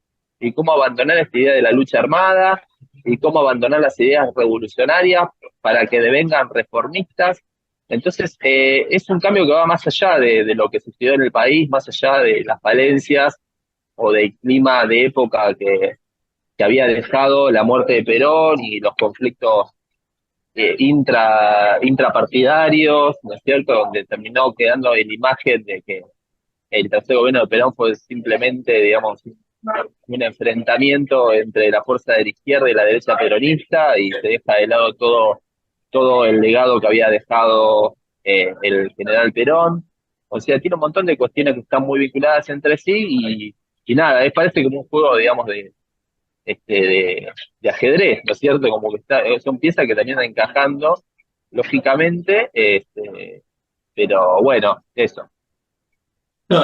y cómo abandonar esta idea de la lucha armada y cómo abandonar las ideas revolucionarias para que devengan reformistas? Entonces, es un cambio que va más allá de lo que sucedió en el país, más allá de las falencias o del clima de época que había dejado la muerte de Perón y los conflictos intrapartidarios, ¿no es cierto?, donde terminó quedando en imagen de que el tercer gobierno de Perón fue simplemente, digamos, un enfrentamiento entre la fuerza de la izquierda y la derecha peronista, y se deja de lado todo el legado que había dejado el general Perón. O sea, tiene un montón de cuestiones que están muy vinculadas entre sí, y nada, parece como un juego, digamos, de ajedrez, ¿no es cierto? Como que son piezas que terminan encajando, lógicamente, pero bueno, eso. No,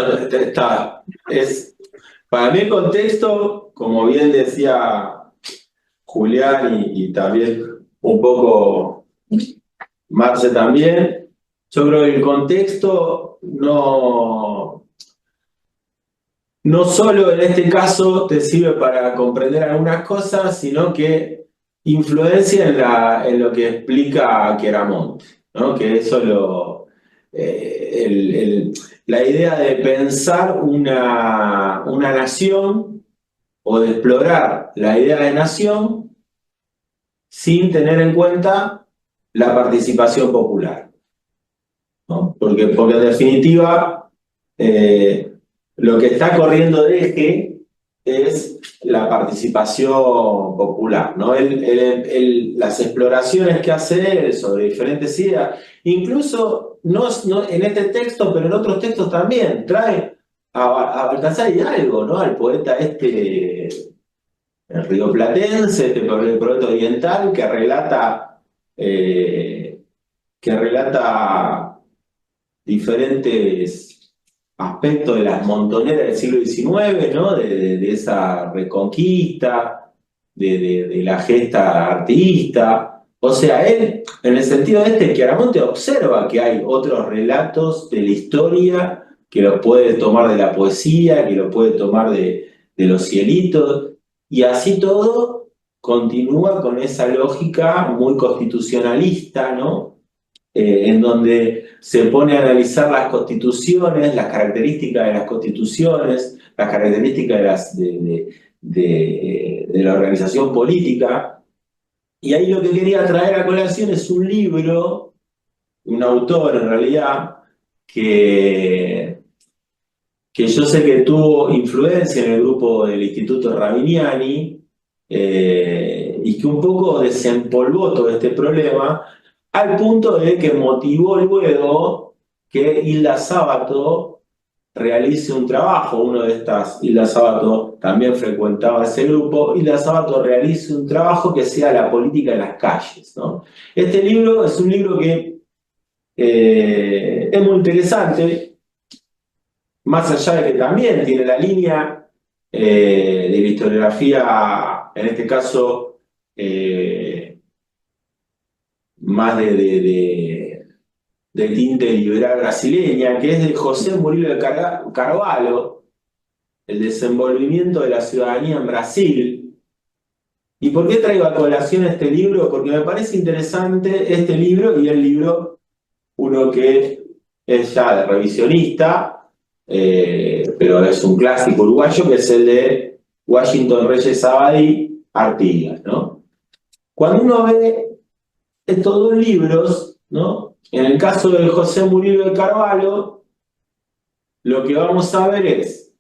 para mí el contexto, como bien decía Julián y también un poco Marce también, yo creo que el contexto no solo en este caso te sirve para comprender algunas cosas, sino que influencia en lo que explica Chiaramonte, ¿no? Que eso la idea de pensar una nación o de explorar la idea de nación sin tener en cuenta la participación popular, ¿no? Porque en definitiva lo que está corriendo de eje es la participación popular, ¿no? Las exploraciones que hace él sobre diferentes ideas, incluso no en este texto, pero en otros textos también, trae a Baltasar Hidalgo, ¿no? Al poeta el rioplatense, el poeta oriental, que relata diferentes aspectos de las montoneras del siglo XIX, ¿no? De esa reconquista, de la gesta artista. O sea, él, en el sentido Chiaramonte observa que hay otros relatos de la historia que lo puede tomar de la poesía, que lo puede tomar de los cielitos, y así todo continúa con esa lógica muy constitucionalista, ¿no? En donde se pone a analizar las constituciones, las características de las constituciones, las características de la organización política. Y ahí lo que quería traer a colación es un libro, un autor en realidad, que yo sé que tuvo influencia en el grupo del Instituto Rabiniani, y que un poco desempolvó todo este problema, al punto de que motivó luego que Hilda Sábato realice un trabajo. Hilda Sábato también frecuentaba ese grupo. Hilda Sábato realice un trabajo que sea la política en las calles, ¿no? Este libro es un libro que es muy interesante, más allá de que también tiene la línea de la historiografía, en este caso, más de tinte liberal brasileña, que es de José Murilo de Carvalho, el desenvolvimiento de la ciudadanía en Brasil. ¿Y por qué traigo a colación este libro? Porque me parece interesante este libro y el libro, uno que es ya de revisionista, pero es un clásico uruguayo, que es el de Washington Reyes Abadí, Artigas, ¿no? Cuando uno ve estos dos libros, ¿no? En el caso de José Murilo de Carvalho, lo que vamos a ver es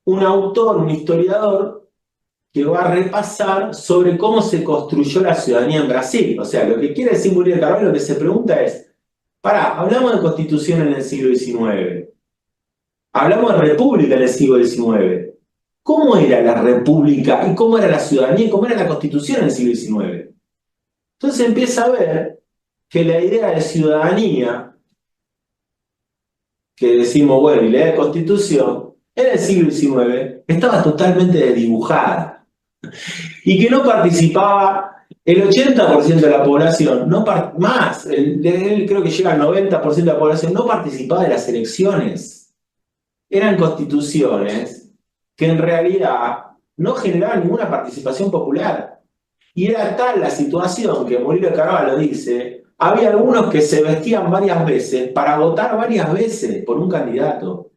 un autor, un historiador, que va a repasar sobre cómo se construyó la ciudadanía en Brasil. O sea, lo que quiere decir Murilo de Carvalho, lo que se pregunta es, hablamos de constitución en el siglo XIX, hablamos de república en el siglo XIX. ¿Cómo era la república y cómo era la ciudadanía y cómo era la constitución en el siglo XIX? Entonces empieza a ver que la idea de ciudadanía, que decimos, bueno, y la idea de constitución, en el siglo XIX estaba totalmente desdibujada y que no participaba el 80% de la población, creo que llega al 90% de la población, no participaba de las elecciones. Eran constituciones que en realidad no generaban ninguna participación popular. Y era tal la situación que Murilo de Carvalho dice, había algunos que se vestían varias veces para votar varias veces por un candidato.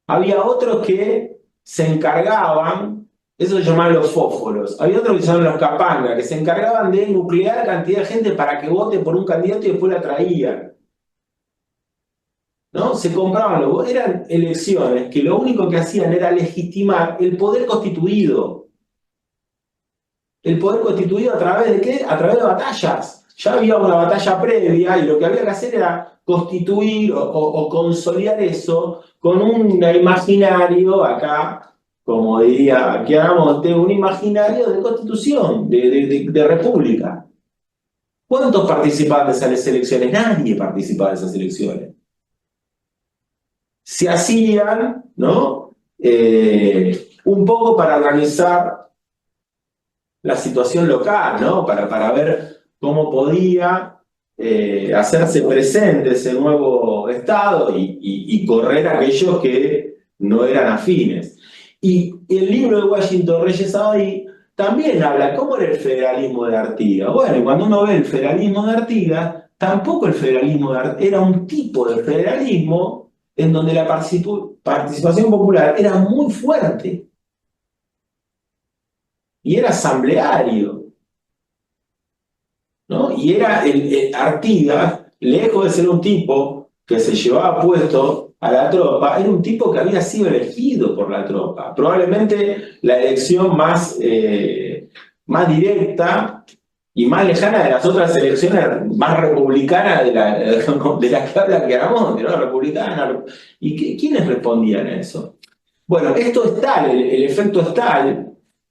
Había otros que se encargaban, eso se llamaban los fósforos, había otros que se llamaban los capangas, que se encargaban de nuclear cantidad de gente para que vote por un candidato y después la traían. ¿No? Se compraban, eran elecciones que lo único que hacían era legitimar el poder constituido. El poder constituido a través de ¿qué? A través de batallas. Ya había una batalla previa y lo que había que hacer era constituir o consolidar eso con un imaginario, acá, como diría Chiaramonte, un imaginario de constitución, de república. ¿Cuántos participaban de esas elecciones? Nadie participaba de esas elecciones. Se hacían, ¿no? Un poco para organizar la situación local, ¿no? Para ver cómo podía hacerse presente ese nuevo Estado y correr a aquellos que no eran afines. Y el libro de Washington Reyes Abadí también habla cómo era el federalismo de Artigas. Bueno, y cuando uno ve el federalismo de Artigas, tampoco el federalismo de Artigas era un tipo de federalismo en donde la participación popular era muy fuerte. Y era asambleario, ¿no? Y era Artigas, lejos de ser un tipo que se llevaba puesto a la tropa, era un tipo que había sido elegido por la tropa. Probablemente la elección más directa y más lejana de las otras elecciones, más republicanas de la que habla Chiaramonte, ¿no? Republicana. ¿Y quiénes respondían a eso? Bueno, esto es tal, el efecto es tal,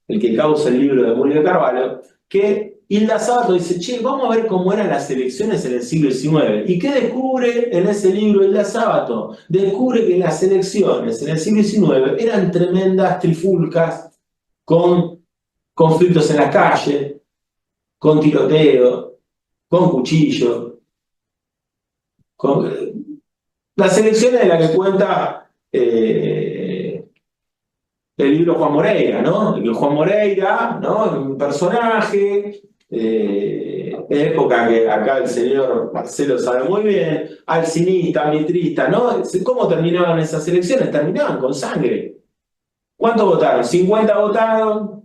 el que causa el libro de Murilo de Carvalho, que Hilda Sábato dice, che, vamos a ver cómo eran las elecciones en el siglo XIX. ¿Y qué descubre en ese libro Hilda Sábato? Descubre que las elecciones en el siglo XIX eran tremendas trifulcas, con conflictos en la calle, con tiroteo, con cuchillo. Las elecciones de las que cuenta el libro Juan Moreira, ¿no? El Juan Moreira, ¿no? Un personaje, época que acá el señor Marcelo sabe muy bien, alcinista, mitrista, ¿no? ¿Cómo terminaban esas elecciones? Terminaban con sangre. ¿Cuántos votaron? 50 votaron,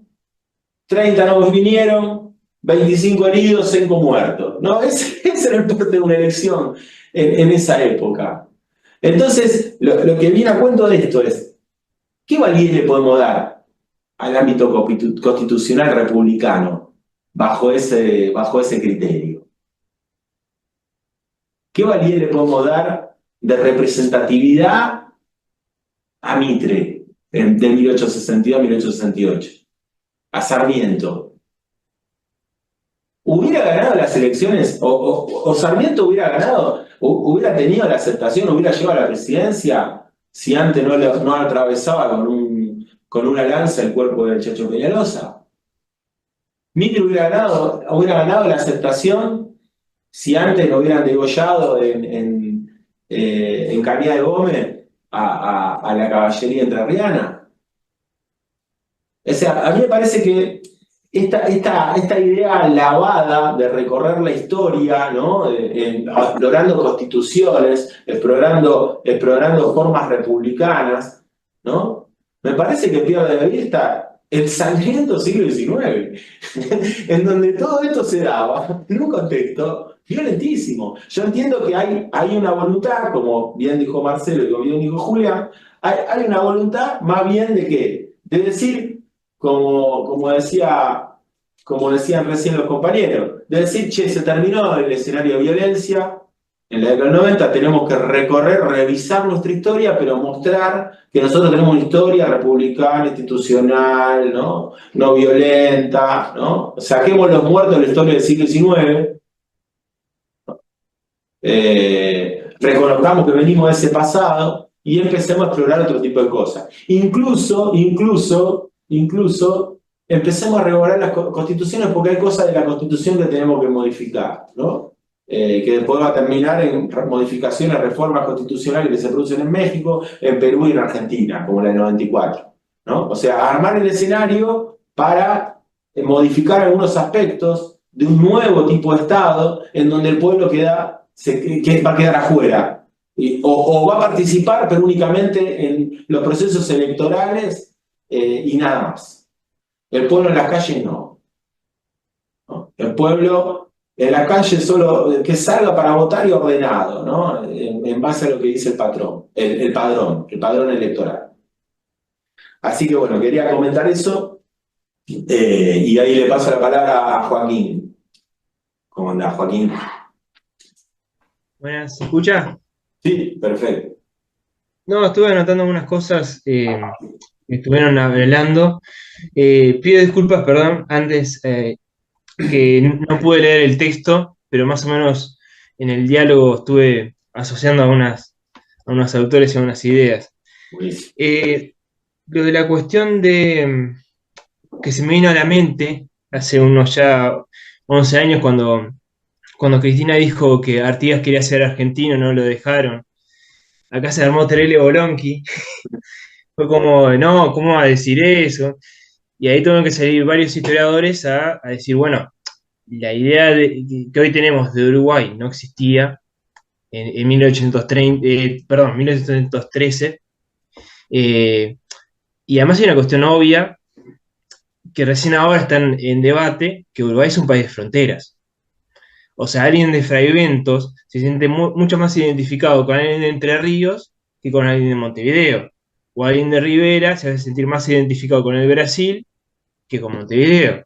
30 no vinieron, 25 heridos, 5 muertos, ¿no? Ese era el porte de una elección en esa época. Entonces, lo que viene a cuento de esto es, ¿qué validez le podemos dar al ámbito constitucional republicano bajo ese criterio? ¿Qué validez le podemos dar de representatividad a Mitre de 1862 a 1868? A Sarmiento. ¿Hubiera ganado las elecciones o Sarmiento hubiera ganado, hubiera tenido la aceptación, hubiera llegado a la presidencia si antes no atravesaba con una lanza el cuerpo del Chacho Peñalosa? ¿Mitre hubiera ganado la aceptación si antes no hubieran degollado en Cañada de Gómez a la caballería entrerriana? O sea, a mí me parece que esta idea lavada de recorrer la historia, ¿no? Explorando constituciones, explorando formas republicanas, ¿no? Me parece que pierde de vista el sangriento siglo XIX, en donde todo esto se daba en un contexto violentísimo. Yo entiendo que hay una voluntad, como bien dijo Marcelo y como bien dijo Julián, hay una voluntad más bien de qué, de decir, como decían recién los compañeros, de decir, che, se terminó el escenario de violencia. En la década del 90 tenemos que recorrer, revisar nuestra historia, pero mostrar que nosotros tenemos una historia republicana, institucional, ¿no? No violenta, ¿no? Saquemos los muertos de la historia del siglo XIX, reconozcamos que venimos de ese pasado y empecemos a explorar otro tipo de cosas. Incluso, empecemos a revocar las constituciones porque hay cosas de la constitución que tenemos que modificar, ¿no? Que después va a terminar en modificaciones, reformas constitucionales que se producen en México, en Perú y en Argentina, como la del 94, ¿no? O sea, armar el escenario para modificar algunos aspectos de un nuevo tipo de Estado en donde el pueblo va a quedar afuera. O va a participar, pero únicamente en los procesos electorales y nada más. El pueblo en las calles no. ¿No? El pueblo en la calle solo que salga para votar y ordenado, ¿no? En base a lo que dice el patrón, el padrón electoral. Así que bueno, quería comentar eso y ahí le paso la palabra a Joaquín. ¿Cómo andás, Joaquín? Buenas, ¿se escucha? Sí, perfecto. No, estuve anotando algunas cosas que estuvieron hablando. Pido disculpas, perdón, antes que no pude leer el texto, pero más o menos en el diálogo estuve asociando a unos autores y a unas ideas. Lo de la cuestión de que se me vino a la mente hace unos ya 11 años cuando Cristina dijo que Artigas quería ser argentino, no lo dejaron. Acá se armó terrible bolonqui. Fue como, no, ¿cómo va a decir eso? Y ahí tuvieron que salir varios historiadores a decir, bueno, la idea que hoy tenemos de Uruguay no existía en 1913. Y además hay una cuestión obvia que recién ahora están en debate, que Uruguay es un país de fronteras. O sea, alguien de Fraiventos se siente mucho más identificado con alguien de Entre Ríos que con alguien de Montevideo. O alguien de Rivera se hace sentir más identificado con el Brasil que con Montevideo.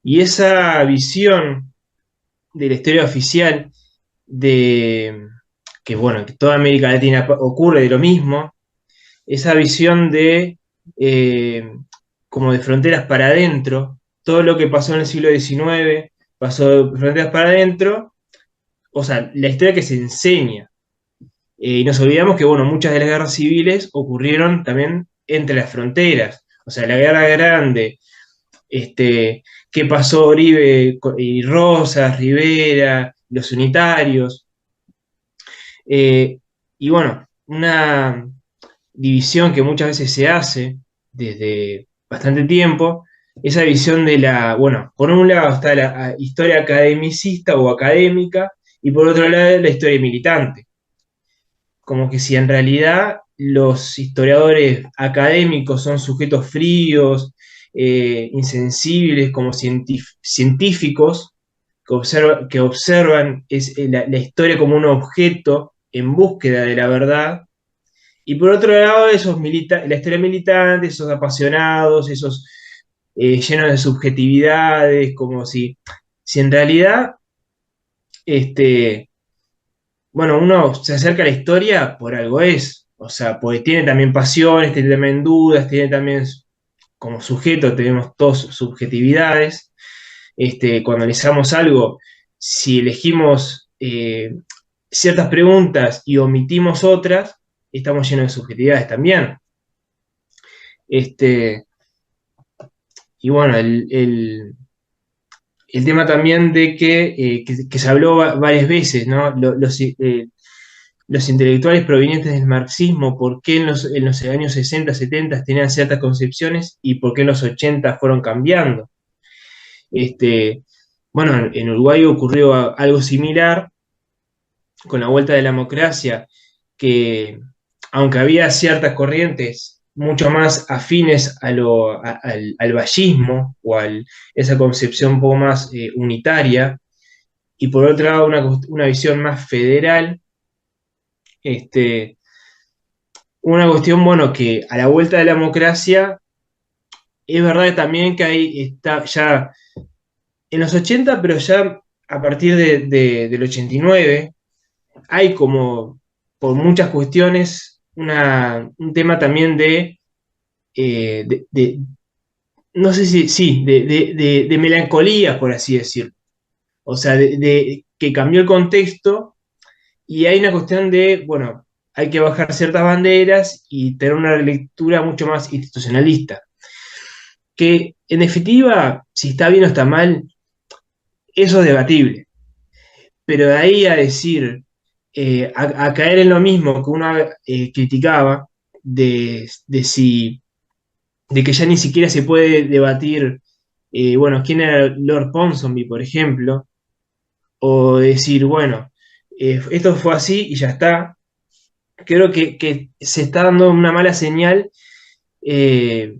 Y esa visión de la historia oficial de que, bueno, que toda América Latina ocurre de lo mismo, esa visión de como de fronteras para adentro, todo lo que pasó en el siglo XIX pasó de fronteras para adentro, o sea, la historia que se enseña. Y nos olvidamos que, bueno, muchas de las guerras civiles ocurrieron también entre las fronteras. O sea, la Guerra Grande, qué pasó Oribe y Rosas, Rivera, los unitarios. Y bueno, una división que muchas veces se hace desde bastante tiempo, esa división de bueno, por un lado está la historia academicista o académica y por otro lado la historia militante. Como que si en realidad los historiadores académicos son sujetos fríos, insensibles, como científicos, que observan la historia como un objeto en búsqueda de la verdad, y por otro lado la historia militante, esos apasionados, esos llenos de subjetividades, como si en realidad bueno, uno se acerca a la historia por algo es, o sea, porque tiene también pasiones, tiene también dudas, tiene también, como sujeto, tenemos todas subjetividades. Cuando analizamos algo, si elegimos ciertas preguntas y omitimos otras, estamos llenos de subjetividades también. Y bueno, el tema también de que se habló varias veces, ¿no? Los intelectuales provenientes del marxismo, por qué en los años 60, 70 tenían ciertas concepciones y por qué en los 80 fueron cambiando. Bueno, en Uruguay ocurrió algo similar con la vuelta de la democracia, que aunque había ciertas corrientes mucho más afines al vallismo o esa concepción un poco más unitaria, y por otro lado una visión más federal, este, una cuestión, bueno, que a la vuelta de la democracia, es verdad también que ahí está ya en los 80, pero ya a partir del 89, hay como, por muchas cuestiones, un tema también de no sé si, sí, de melancolía, por así decirlo. O sea, que cambió el contexto y hay una cuestión de, bueno, hay que bajar ciertas banderas y tener una lectura mucho más institucionalista. Que en definitiva, si está bien o está mal, eso es debatible. Pero de ahí a decir, a caer en lo mismo que uno criticaba, de que ya ni siquiera se puede debatir, bueno, quién era Lord Ponsonby, por ejemplo, o decir, bueno, esto fue así y ya está. Creo que se está dando una mala señal, eh,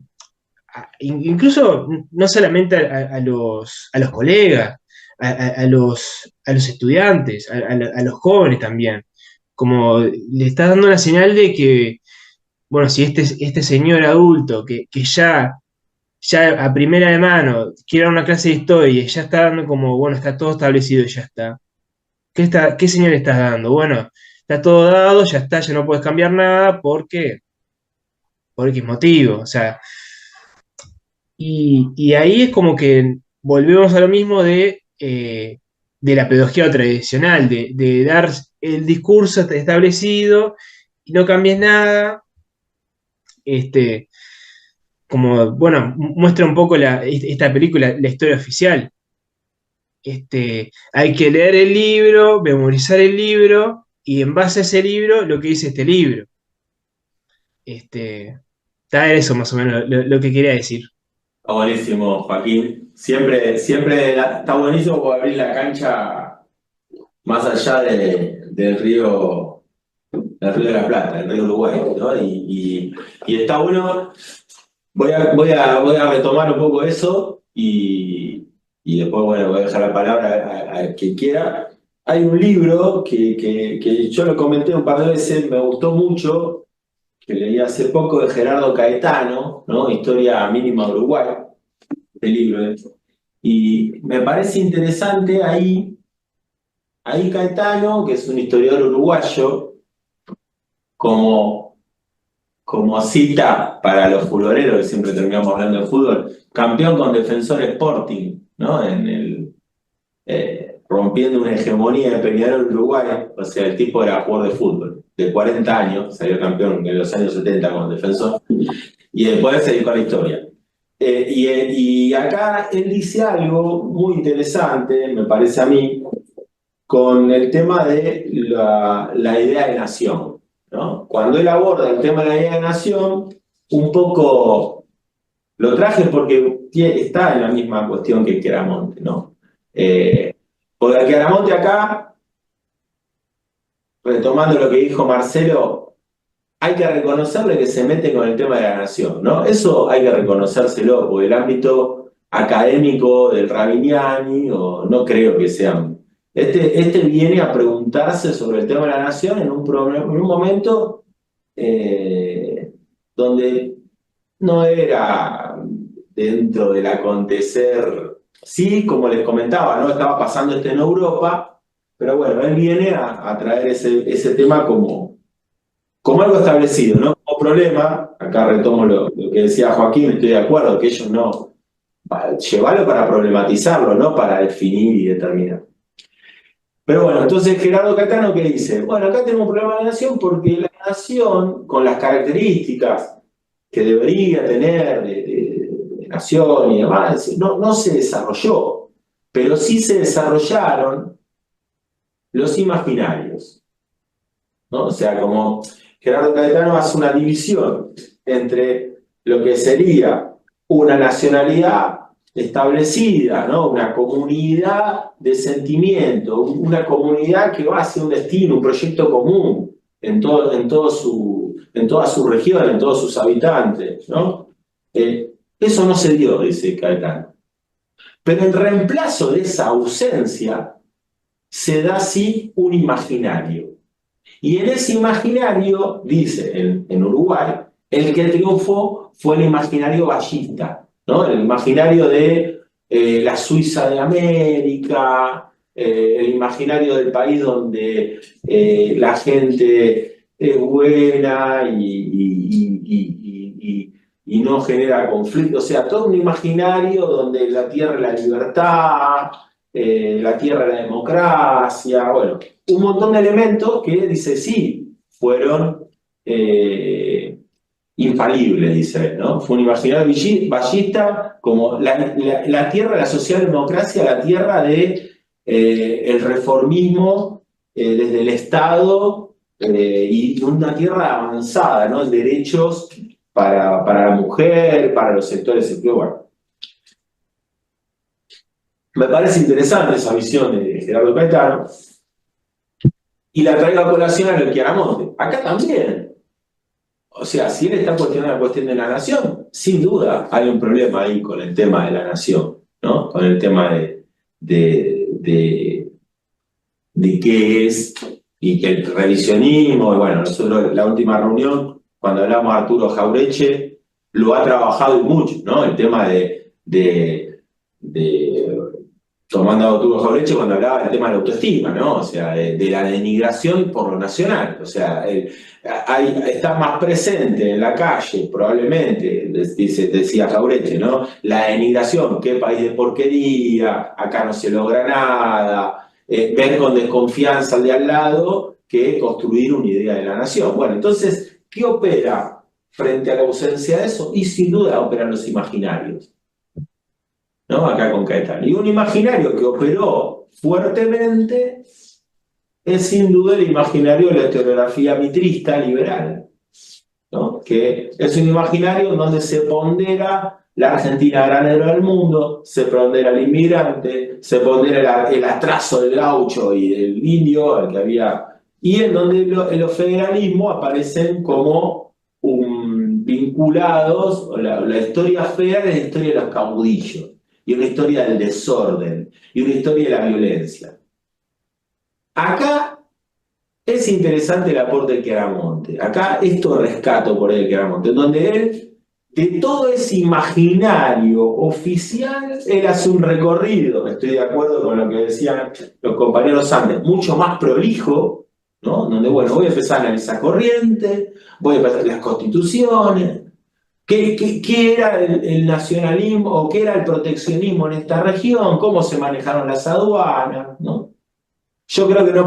incluso no solamente a los colegas, a los estudiantes, a los jóvenes también. Como le está dando una señal de que, bueno, si este señor adulto que ya a primera de mano quiere dar una clase de historia y ya está dando como, bueno, está todo establecido y ya está. ¿Qué señal estás dando? Bueno, está todo dado, ya está, ya no puedes cambiar nada por X motivo. O sea, y ahí es como que volvemos a lo mismo de la pedagogía tradicional, de dar el discurso establecido y no cambies nada. Este, como, bueno, muestra un poco esta película, la historia oficial. Hay que leer el libro, memorizar el libro, y en base a ese libro, lo que dice este libro. Está eso más o menos lo que quería decir. Está buenísimo, Joaquín. Siempre está buenísimo poder abrir la cancha más allá del río de la Plata, del río Uruguay, ¿no? Y está bueno. Voy a retomar un poco eso y después, bueno, voy a dejar la palabra a quien quiera. Hay un libro que yo lo comenté un par de veces, me gustó mucho, que leí hace poco, de Gerardo Caetano, ¿no? Historia mínima de Uruguay, este libro. Y me parece interesante ahí Caetano, que es un historiador uruguayo, como cita para los futboleros, que siempre terminamos hablando de fútbol, campeón con Defensor Sporting, ¿no? Rompiendo una hegemonía de Peñarol Uruguay. O sea, el tipo era jugador de fútbol, de 40 años, salió campeón en los años 70 con Defensor, y después se dedicó a la historia. Y acá él dice algo muy interesante, me parece a mí, con el tema de la idea de nación, ¿no? Cuando él aborda el tema de la idea de nación, un poco lo traje porque está en la misma cuestión que Chiaramonte, ¿no? Porque Chiaramonte acá, retomando lo que dijo Marcelo, hay que reconocerle que se mete con el tema de la nación, ¿no? Eso hay que reconocérselo, porque el ámbito académico del Rabiniani, o no creo que sea. Este viene a preguntarse sobre el tema de la nación en un momento donde no era dentro del acontecer, sí, como les comentaba, ¿no? Estaba pasando en Europa, pero bueno, él viene a traer ese tema como algo establecido, ¿no? Como problema, acá retomo lo que decía Joaquín, estoy de acuerdo, que ellos no, llevarlo para problematizarlo, no para definir y determinar. Pero bueno, entonces Gerardo Caetano, ¿qué dice? Bueno, acá tenemos un problema de la nación porque la nación, con las características que debería tener de nación y demás, no se desarrolló, pero sí se desarrollaron los imaginarios, ¿no? O sea, como Gerardo Caetano hace una división entre lo que sería una nacionalidad establecida, ¿no? Una comunidad de sentimiento, una comunidad que va hacia un destino, un proyecto común, en toda su región, en todos sus habitantes, ¿no? Eso no se dio, dice Caetano. Pero en reemplazo de esa ausencia, se da sí un imaginario. Y en ese imaginario, dice en Uruguay, el que triunfó fue el imaginario ballista, ¿no? El imaginario de la Suiza de América, el imaginario del país donde la gente es buena y no genera conflicto. O sea, todo un imaginario donde la tierra es la libertad, la tierra es la democracia, bueno, un montón de elementos que dice, sí, fueron infalibles, dice él, ¿no? Fue un imaginario ballista como la tierra de la socialdemocracia, la tierra de el reformismo desde el Estado y una tierra avanzada, ¿no? En derechos para la mujer, para los sectores seculares. Bueno, me parece interesante esa visión de Gerardo Caetano y la traigo a colación a lo que Chiaramonte. Acá también. O sea, si él está cuestionando la cuestión de la nación, sin duda hay un problema ahí con el tema de la nación, ¿no? Con el tema de qué es y que el revisionismo, y bueno, nosotros la última reunión, cuando hablamos de Arturo Jauretche, lo ha trabajado y mucho, ¿no? El tema tomando a Arturo Jauretche cuando hablaba del tema de la autoestima, ¿no? O sea, de la denigración por lo nacional. O sea, está más presente en la calle, probablemente, decía Jauretche, ¿no? La denigración, qué país de porquería, acá no se logra nada, ver con desconfianza al de al lado, que construir una idea de la nación. Bueno, entonces, ¿qué opera frente a la ausencia de eso? Y sin duda operan los imaginarios, ¿no? Acá con Caetano. Y un imaginario que operó fuertemente es sin duda el imaginario de la historiografía mitrista liberal, ¿no? Que es un imaginario en donde se pondera la Argentina granero del mundo, se pondera el inmigrante, se pondera el atraso del gaucho y del indio, el que había, y en donde los federalismos aparecen como vinculados, la historia federal es la historia de los caudillos, y una historia del desorden, y una historia de la violencia. Acá es interesante el aporte de Chiaramonte. Acá esto rescato por el Chiaramonte, donde él, de todo ese imaginario oficial, él hace un recorrido, estoy de acuerdo con lo que decían los compañeros antes, mucho más prolijo, ¿no? Donde, bueno, voy a empezar a analizar corriente, voy a empezar las constituciones, ¿qué era el nacionalismo o qué era el proteccionismo en esta región? ¿Cómo se manejaron las aduanas? ¿No? Yo creo que no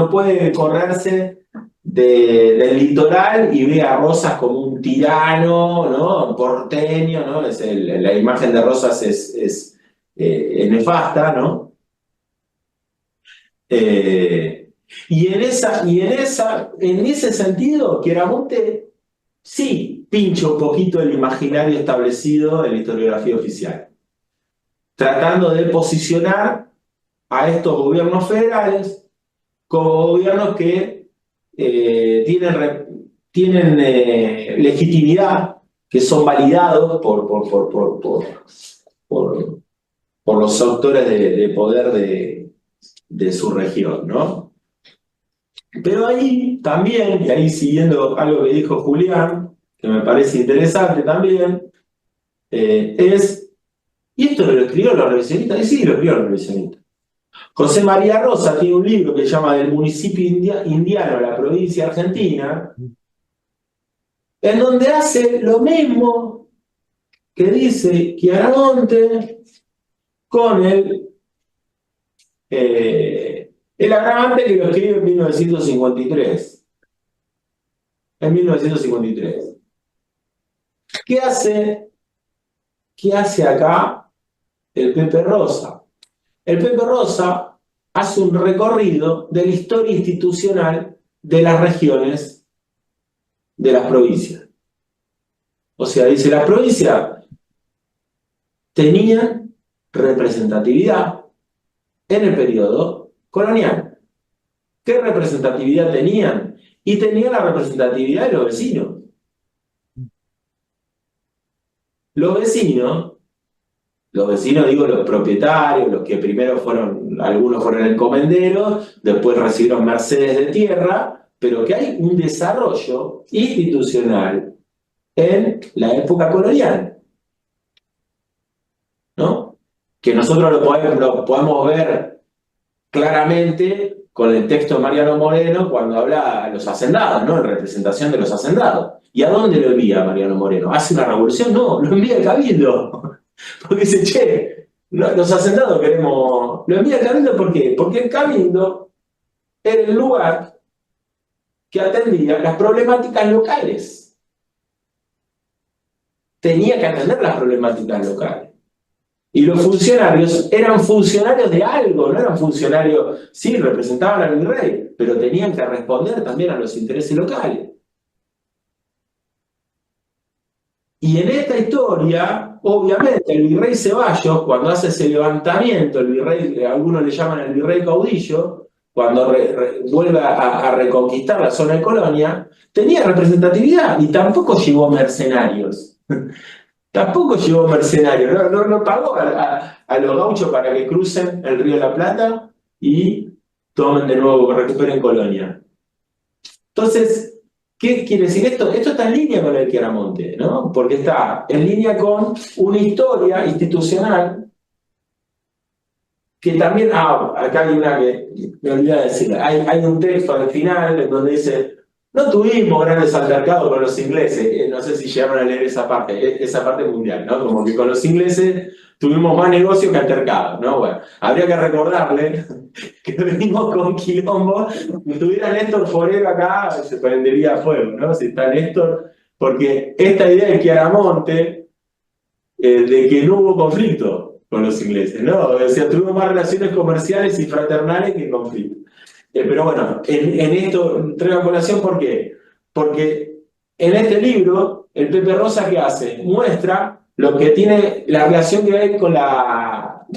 puede correrse del litoral y ve a Rosas como un tirano, ¿no? Porteño, ¿no? La imagen de Rosas es nefasta, ¿no? Y en ese sentido, Chiaramonte sí pincha un poquito el imaginario establecido en la historiografía oficial, tratando de posicionar a estos gobiernos federales como gobiernos que tienen legitimidad, que son validados por los autores de poder de su región, ¿no? Pero ahí también, y ahí siguiendo algo que dijo Julián, que me parece interesante también, ¿y esto lo escribieron los revisionistas? Y sí, lo escribieron los revisionistas. José María Rosa tiene un libro que se llama Del municipio indiano a la provincia argentina, en donde hace lo mismo que dice Chiaramonte con el agravante que lo escribe en 1953. En 1953. ¿Qué hace acá el Pepe Rosa? El Pepe Rosa hace un recorrido de la historia institucional de las regiones, de las provincias. O sea, dice, las provincias tenían representatividad en el periodo colonial. ¿Qué representatividad tenían? y tenía la representatividad de los vecinos. Los vecinos, digo, los propietarios, los que primero fueron, algunos fueron encomenderos, después recibieron mercedes de tierra, pero que hay un desarrollo institucional en la época colonial, ¿no? Que nosotros lo podemos ver claramente con el texto de Mariano Moreno cuando habla de los hacendados, ¿no? En representación de los hacendados. ¿Y a dónde lo envía Mariano Moreno? ¿Hace una revolución? No, lo envía al Cabildo. Porque dice, che, los hacendados queremos... Lo envía al Cabildo, ¿por qué? Porque el Cabildo era el lugar que atendía las problemáticas locales. Tenía que atender las problemáticas locales. Y los funcionarios eran funcionarios de algo, no eran funcionarios, sí, representaban al virrey, pero tenían que responder también a los intereses locales. Y en esta historia, obviamente, el virrey Ceballos, cuando hace ese levantamiento, el virrey, algunos le llaman el virrey caudillo, cuando vuelve a reconquistar la zona de Colonia, tenía representatividad y tampoco llevó mercenarios. Tampoco llevó mercenarios, no pagó a los gauchos para que crucen el río de la Plata y tomen de nuevo, recuperen Colonia. Entonces, ¿qué quiere decir esto? Esto está en línea con el Chiaramonte, ¿no? Porque está en línea con una historia institucional que también, acá hay una que me olvidé de decir, hay un texto al final en donde dice, no tuvimos grandes altercados con los ingleses, no sé si llegaron a leer esa parte mundial, ¿no? Como que con los ingleses tuvimos más negocio que altercados, ¿no? Bueno, habría que recordarle que venimos con quilombo, si tuviera Néstor Forero acá, se prendería fuego, ¿no? Si está Néstor, porque esta idea de Chiaramonte, de que no hubo conflicto con los ingleses, ¿no? O sea, tuvimos más relaciones comerciales y fraternales que conflictos. Pero bueno, en esto traigo a colación, ¿por qué? Porque en este libro, el Pepe Rosa, ¿qué hace? Muestra lo que tiene, la relación que hay con esta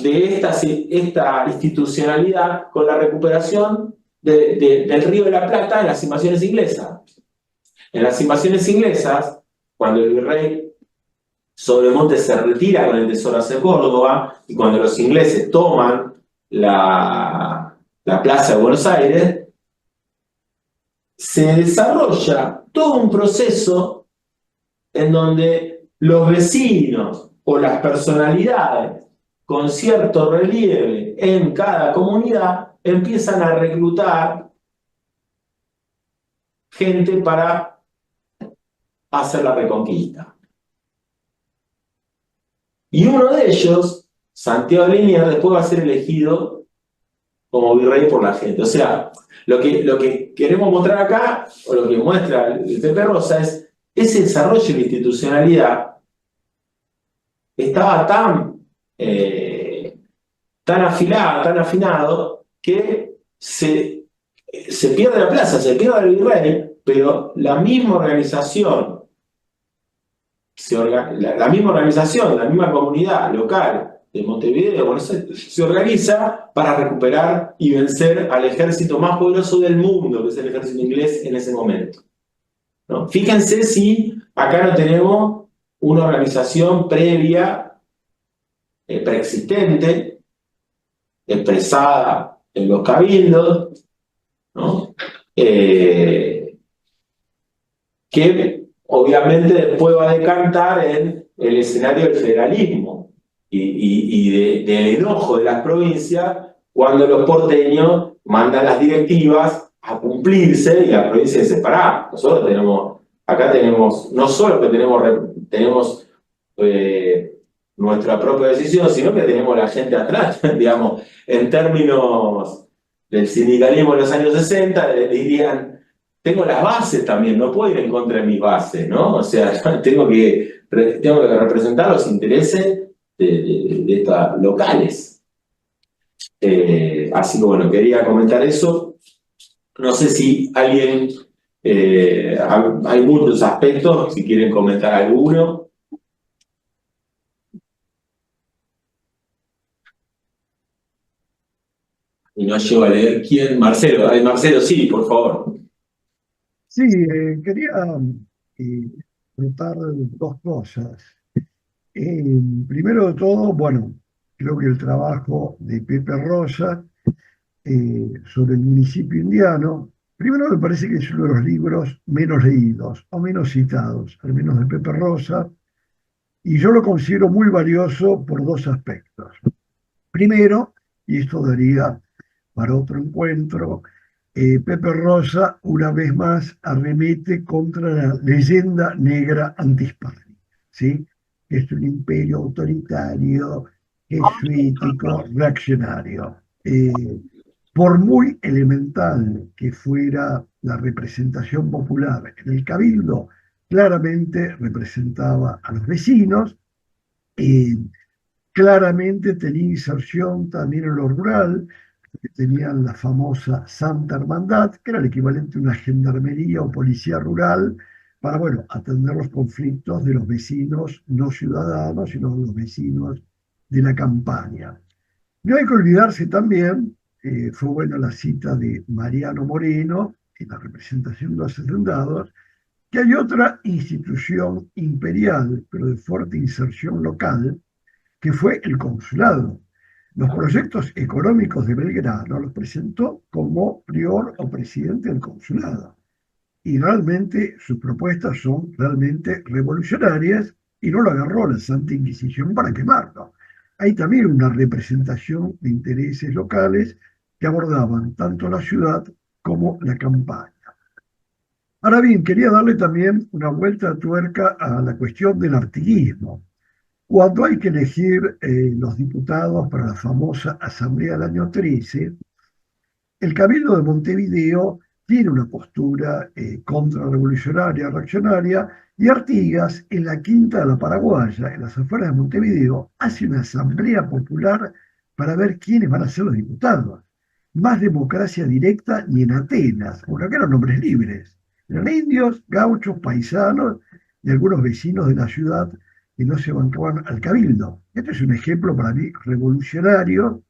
institucionalidad con la recuperación del Río de la Plata en las invasiones inglesas. En las invasiones inglesas, cuando el virrey Sobremonte se retira con el tesoro hacia Córdoba, y cuando los ingleses toman la plaza de Buenos Aires, se desarrolla todo un proceso en donde los vecinos o las personalidades con cierto relieve en cada comunidad empiezan a reclutar gente para hacer la reconquista. Y uno de ellos, Santiago de Liniers, después va a ser elegido como virrey por la gente. O sea, lo que queremos mostrar acá, o lo que muestra el Pepe Rosa, es ese desarrollo de la institucionalidad estaba tan afilado, tan afinado, que se pierde la plaza, se pierde el virrey, pero la misma organización, la misma comunidad local de Montevideo, Buenos Aires, se organiza para recuperar y vencer al ejército más poderoso del mundo, que es el ejército inglés en ese momento, ¿no? Fíjense si acá no tenemos una organización previa, preexistente, expresada en los cabildos, ¿no? Que obviamente después va a decantar en el escenario del federalismo y del enojo de las provincias cuando los porteños mandan las directivas a cumplirse y la provincia dice, pará, nosotros acá tenemos, no solo que tenemos nuestra propia decisión, sino que tenemos la gente atrás, digamos, en términos del sindicalismo de los años 60, dirían, tengo las bases también, no puedo ir en contra de mis bases, ¿no? O sea, tengo que representar los intereses de estas locales. Así que bueno, quería comentar eso. No sé si alguien, hay muchos aspectos, si quieren comentar alguno. Y no llego a leer quién. Marcelo, Marcelo, sí, por favor. Sí, quería tratar dos cosas. Primero de todo, bueno, creo que el trabajo de Pepe Rosa sobre el municipio indiano, primero me parece que es uno de los libros menos leídos o menos citados, al menos de Pepe Rosa, y yo lo considero muy valioso por dos aspectos. Primero, y esto daría para otro encuentro, Pepe Rosa una vez más arremete contra la leyenda negra antihispánica, ¿sí? Es un imperio autoritario, jesuítico, reaccionario. Por muy elemental que fuera la representación popular en el Cabildo, claramente representaba a los vecinos, eh, claramente tenía inserción también en lo rural, que tenían la famosa Santa Hermandad, que era el equivalente a una gendarmería o policía rural, para, bueno, atender los conflictos de los vecinos no ciudadanos, sino de los vecinos de la campaña. No hay que olvidarse también, fue buena la cita de Mariano Moreno en la representación de los hacendados, que hay otra institución imperial, pero de fuerte inserción local, que fue el consulado. Los proyectos económicos de Belgrano los presentó como prior o presidente del consulado. Y realmente sus propuestas son realmente revolucionarias y no lo agarró la Santa Inquisición para quemarlo. Hay también una representación de intereses locales que abordaban tanto la ciudad como la campaña. Ahora bien, quería darle también una vuelta de tuerca a la cuestión del artiguismo. Cuando hay que elegir los diputados para la famosa Asamblea del año 13, el Cabildo de Montevideo tiene una postura contrarrevolucionaria, reaccionaria, y Artigas, en la Quinta de la Paraguaya, en las afueras de Montevideo, hace una asamblea popular para ver quiénes van a ser los diputados. Más democracia directa ni en Atenas, porque acá eran hombres libres. Eran indios, gauchos, paisanos y algunos vecinos de la ciudad que no se bancaban al Cabildo. Este es un ejemplo para mí revolucionario.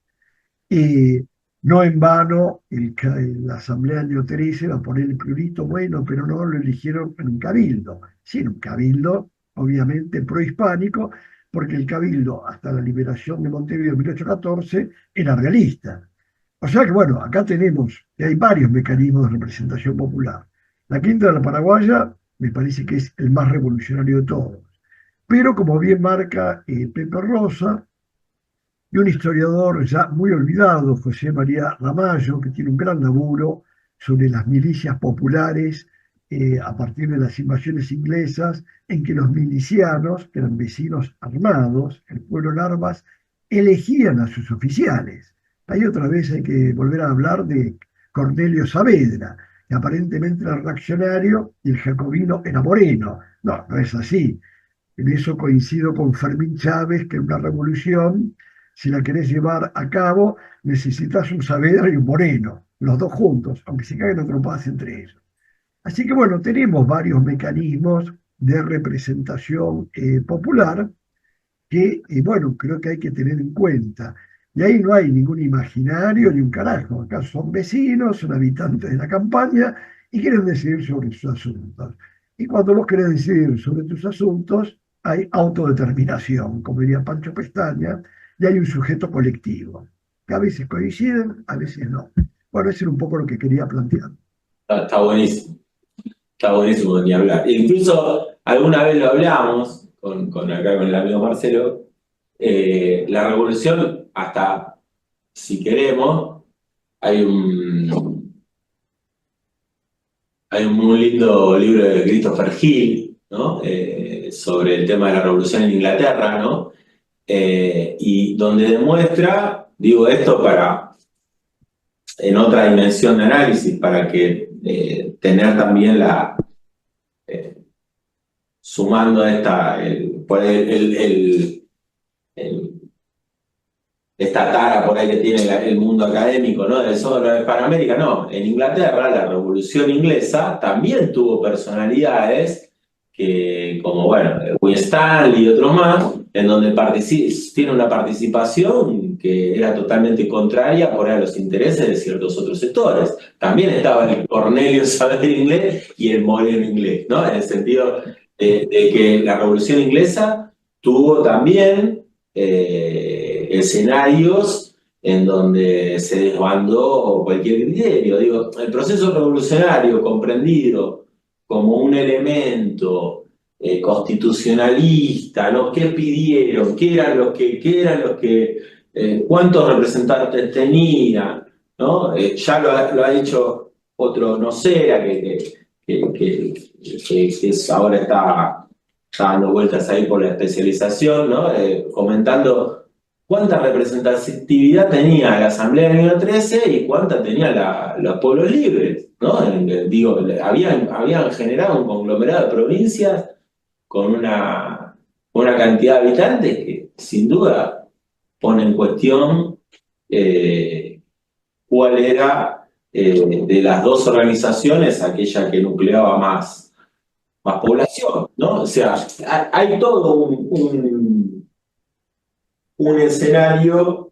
No en vano, la Asamblea del año 13 va a poner el prurito, bueno, pero no lo eligieron en un cabildo. Sí, en un cabildo, obviamente, prohispánico, porque el cabildo, hasta la liberación de Montevideo en 1814, era realista. O sea que, bueno, acá tenemos que hay varios mecanismos de representación popular. La Quinta de la Paraguaya me parece que es el más revolucionario de todos. Pero, como bien marca Pepe Rosa, y un historiador ya muy olvidado, José María Ramallo, que tiene un gran laburo sobre las milicias populares a partir de las invasiones inglesas, en que los milicianos, que eran vecinos armados, el pueblo en armas, elegían a sus oficiales. Ahí otra vez hay que volver a hablar de Cornelio Saavedra, que aparentemente era reaccionario y el jacobino era Moreno. No, no es así. En eso coincido con Fermín Chávez, que en una revolución, si la querés llevar a cabo, necesitas un Saavedra y un Moreno, los dos juntos, aunque se caigan a trompadas entre ellos. Así que bueno, tenemos varios mecanismos de representación popular que, bueno, creo que hay que tener en cuenta. Y ahí no hay ningún imaginario ni un carajo. Acá son vecinos, son habitantes de la campaña y quieren decidir sobre sus asuntos. Y cuando vos querés decidir sobre tus asuntos, hay autodeterminación, como diría Pancho Pestaña, y hay un sujeto colectivo, que a veces coinciden, a veces no. Bueno, eso era un poco lo que quería plantear. Está buenísimo. Está buenísimo ni hablar. Incluso alguna vez lo hablamos acá con el amigo Marcelo. La revolución, hasta si queremos, hay un muy lindo libro de Christopher Hill, ¿no? Sobre el tema de la revolución en Inglaterra, ¿no? Y donde demuestra, digo esto en otra dimensión de análisis, para que tener también sumando a esta tara por ahí que tiene el mundo académico, ¿no? Del solo de Hispanoamérica, no. En Inglaterra, la Revolución Inglesa también tuvo personalidades que, como, bueno, Will Stanley y otros más, en donde tiene una participación que era totalmente contraria por a los intereses de ciertos otros sectores. También estaba el Cornelio Saber inglés y el Moreno inglés, ¿no? En el sentido de que la Revolución Inglesa tuvo también escenarios en donde se desbandó cualquier criterio. Digo, el proceso revolucionario comprendido como un elemento constitucionalista, ¿no? ¿Qué pidieron? ¿Qué eran los que cuántos representantes tenían? ¿No? Ya lo ha dicho otro Nocera, que ahora está dando vueltas ahí por la especialización, ¿no? Comentando cuánta representatividad tenía la Asamblea del año 13 y cuánta tenía los pueblos libres, ¿no? Digo, habían generado un conglomerado de provincias con una cantidad de habitantes que sin duda pone en cuestión cuál era de las dos organizaciones aquella que nucleaba más población, ¿no? O sea, hay todo un escenario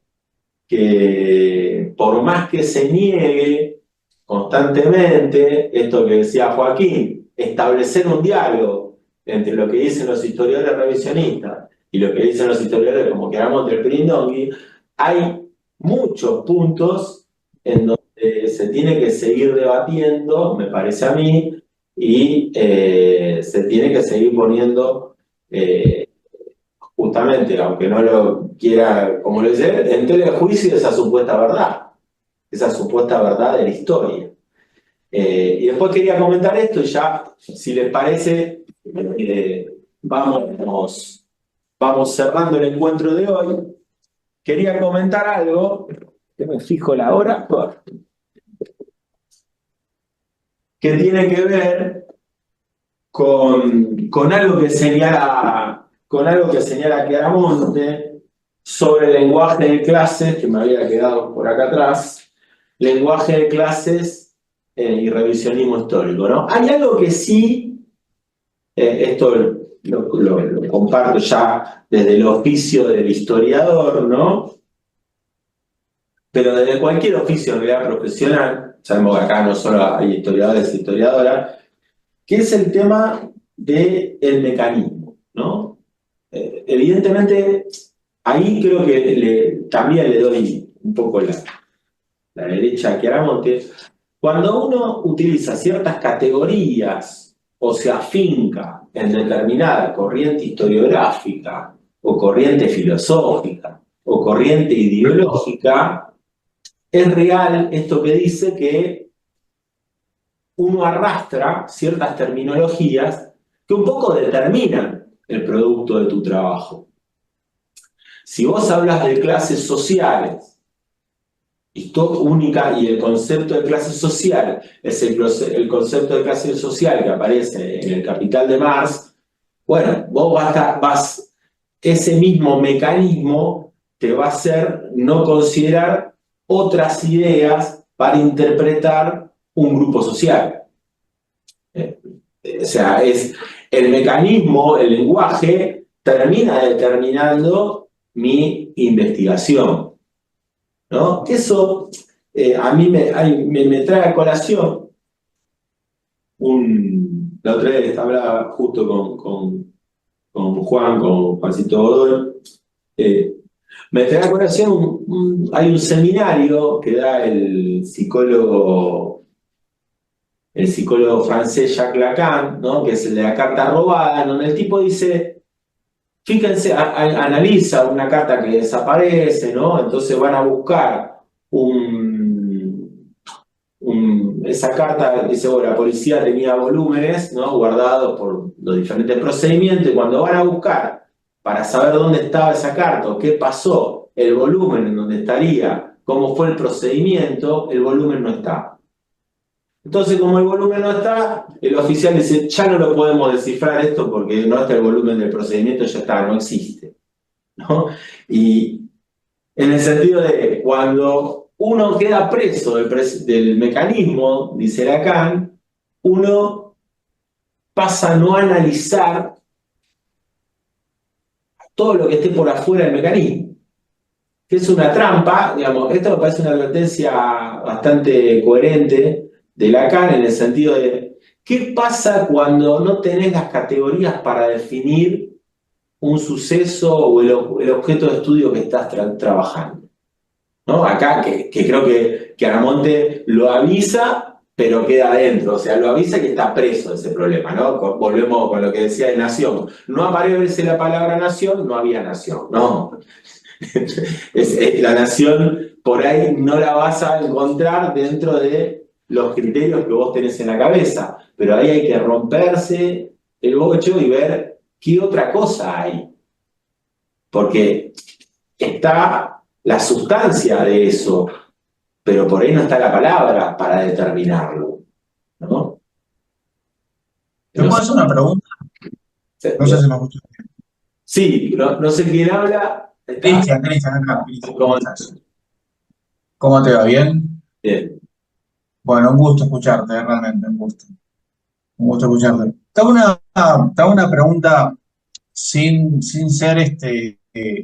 que por más que se niegue constantemente, esto que decía Joaquín, establecer un diálogo entre lo que dicen los historiadores revisionistas y lo que dicen los historiadores como queramos del Pirindongui, hay muchos puntos en donde se tiene que seguir debatiendo, me parece a mí, y se tiene que seguir poniendo justamente, aunque no lo quiera, como lo dice, en tela de juicio esa supuesta verdad de la historia. Y después quería comentar esto y ya, si les parece, vamos cerrando el encuentro de hoy. Quería comentar algo, que me fijo la hora, que tiene que ver con algo que señala Chiaramonte sobre el lenguaje de clases, que me había quedado por acá atrás, lenguaje de clases y revisionismo histórico, ¿no? Hay algo que sí, esto lo comparto ya desde el oficio del historiador, ¿no? Pero desde cualquier oficio en realidad profesional, sabemos que acá no solo hay historiadores e historiadoras, que es el tema del mecanismo, ¿no? Evidentemente, ahí creo que también le doy un poco la derecha a Chiaramonte. Cuando uno utiliza ciertas categorías o se afinca en determinada corriente historiográfica o corriente filosófica o corriente ideológica, es real esto que dice que uno arrastra ciertas terminologías que un poco determinan el producto de tu trabajo. Si vos hablas de clases sociales, única, y el concepto de clase social es el concepto de clase social que aparece en el Capital de Marx, bueno, vos ese mismo mecanismo te va a hacer no considerar otras ideas para interpretar un grupo social. O sea, es el mecanismo, el lenguaje, termina determinando mi investigación, ¿no? Eso a mí me trae a colación. La otra vez hablaba justo con Juancito Godoy. Me trae a colación, hay un seminario que da el psicólogo francés Jacques Lacan, ¿no? Que es el de la carta robada, donde el tipo dice, fíjense, analiza una carta que desaparece, ¿no? Entonces van a buscar esa carta, dice, bueno, la policía tenía volúmenes, ¿no? Guardados por los diferentes procedimientos, y cuando van a buscar para saber dónde estaba esa carta o qué pasó, el volumen en donde estaría, cómo fue el procedimiento, el volumen no está. Entonces, como el volumen no está, el oficial dice, ya no lo podemos descifrar esto porque no está el volumen del procedimiento, ya está, no existe, ¿no? Y en el sentido de cuando uno queda preso del mecanismo, dice Lacan, uno pasa a no analizar todo lo que esté por afuera del mecanismo. Que es una trampa, digamos, esto me parece una advertencia bastante coherente de Lacan en el sentido de ¿qué pasa cuando no tenés las categorías para definir un suceso o el objeto de estudio que estás trabajando? ¿No? Acá, que creo que Aramonte lo avisa, pero queda adentro, o sea, lo avisa que está preso de ese problema, ¿no? Volvemos con lo que decía de nación. No aparece la palabra nación, no había nación, ¿no? La nación por ahí no la vas a encontrar dentro de los criterios que vos tenés en la cabeza, pero ahí hay que romperse el bocho y ver qué otra cosa hay. Porque está la sustancia de eso, pero por ahí no está la palabra para determinarlo, ¿no? ¿Te puedo hacer una pregunta? No sé si me escuchas. Sí, no sé quién habla. Cristian, acá. Cristian, ¿Cómo ¿cómo estás? ¿Cómo te va? ¿Bien? Bien. Bueno, un gusto escucharte, realmente, un gusto. Un gusto escucharte. Te hago una pregunta sin ser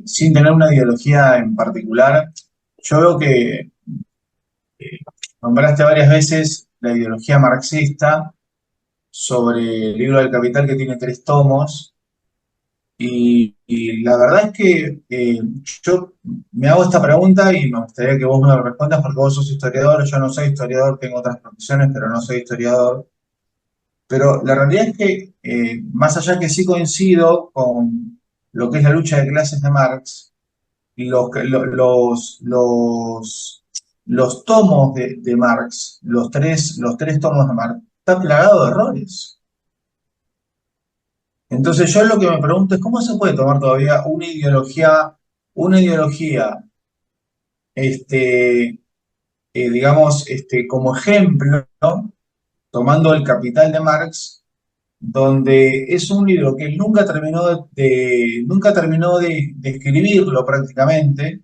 sin tener una ideología en particular. Yo veo que nombraste varias veces la ideología marxista sobre el libro del Capital que tiene 3 tomos. Y la verdad es que yo me hago esta pregunta y me gustaría que vos me lo respondas porque vos sos historiador, yo no soy historiador, tengo otras profesiones, pero no soy historiador. Pero la realidad es que, más allá que sí coincido con lo que es la lucha de clases de Marx, los tomos de Marx, los tres tomos de Marx, está plagado de errores. Entonces yo lo que me pregunto es cómo se puede tomar todavía una ideología, este, digamos, como ejemplo, ¿no? Tomando el Capital de Marx, donde es un libro que él nunca terminó de escribirlo prácticamente,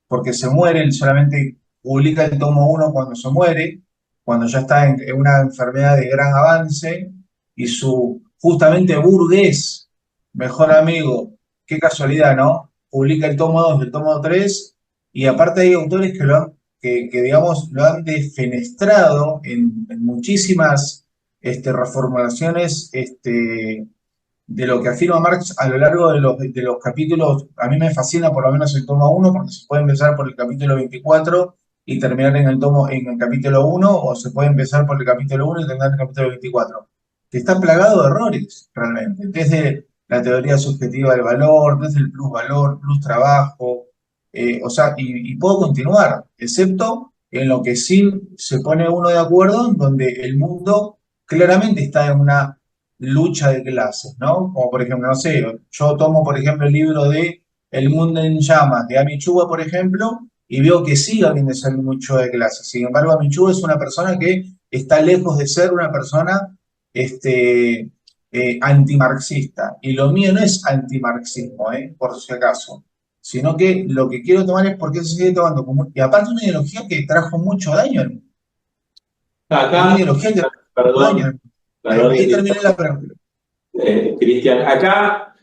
porque se muere, él solamente publica el tomo 1 cuando se muere, cuando ya está en una enfermedad de gran avance, y su justamente burgués, mejor amigo, qué casualidad, ¿no? Publica el tomo 2 y el tomo 3, y aparte hay autores que digamos, lo han defenestrado en muchísimas reformulaciones de lo que afirma Marx a lo largo de los capítulos. A mí me fascina por lo menos el tomo 1, porque se puede empezar por el capítulo 24 y terminar en el capítulo 1, o se puede empezar por el capítulo 1 y terminar en el capítulo 24, que está plagado de errores, realmente, desde la teoría subjetiva del valor, desde el plusvalor, plus trabajo, o sea, y puedo continuar, excepto en lo que sí se pone uno de acuerdo, en donde el mundo claramente está en una lucha de clases, ¿no? Como por ejemplo, no sé, yo tomo por ejemplo el libro de El mundo en llamas de Amichua, por ejemplo, y veo que sigue habiendo esa lucha de clases. Sin embargo, Amichua es una persona que está lejos de ser una persona antimarxista. Y lo mío no es antimarxismo, por si acaso, sino que lo que quiero tomar es por qué se sigue tomando como... Y aparte una ideología que trajo mucho daño al mundo. Una Acá, ideología que trajo mucho daño al perdón, mundo. perdón, Ahí terminé la pregunta. Cristian, acá,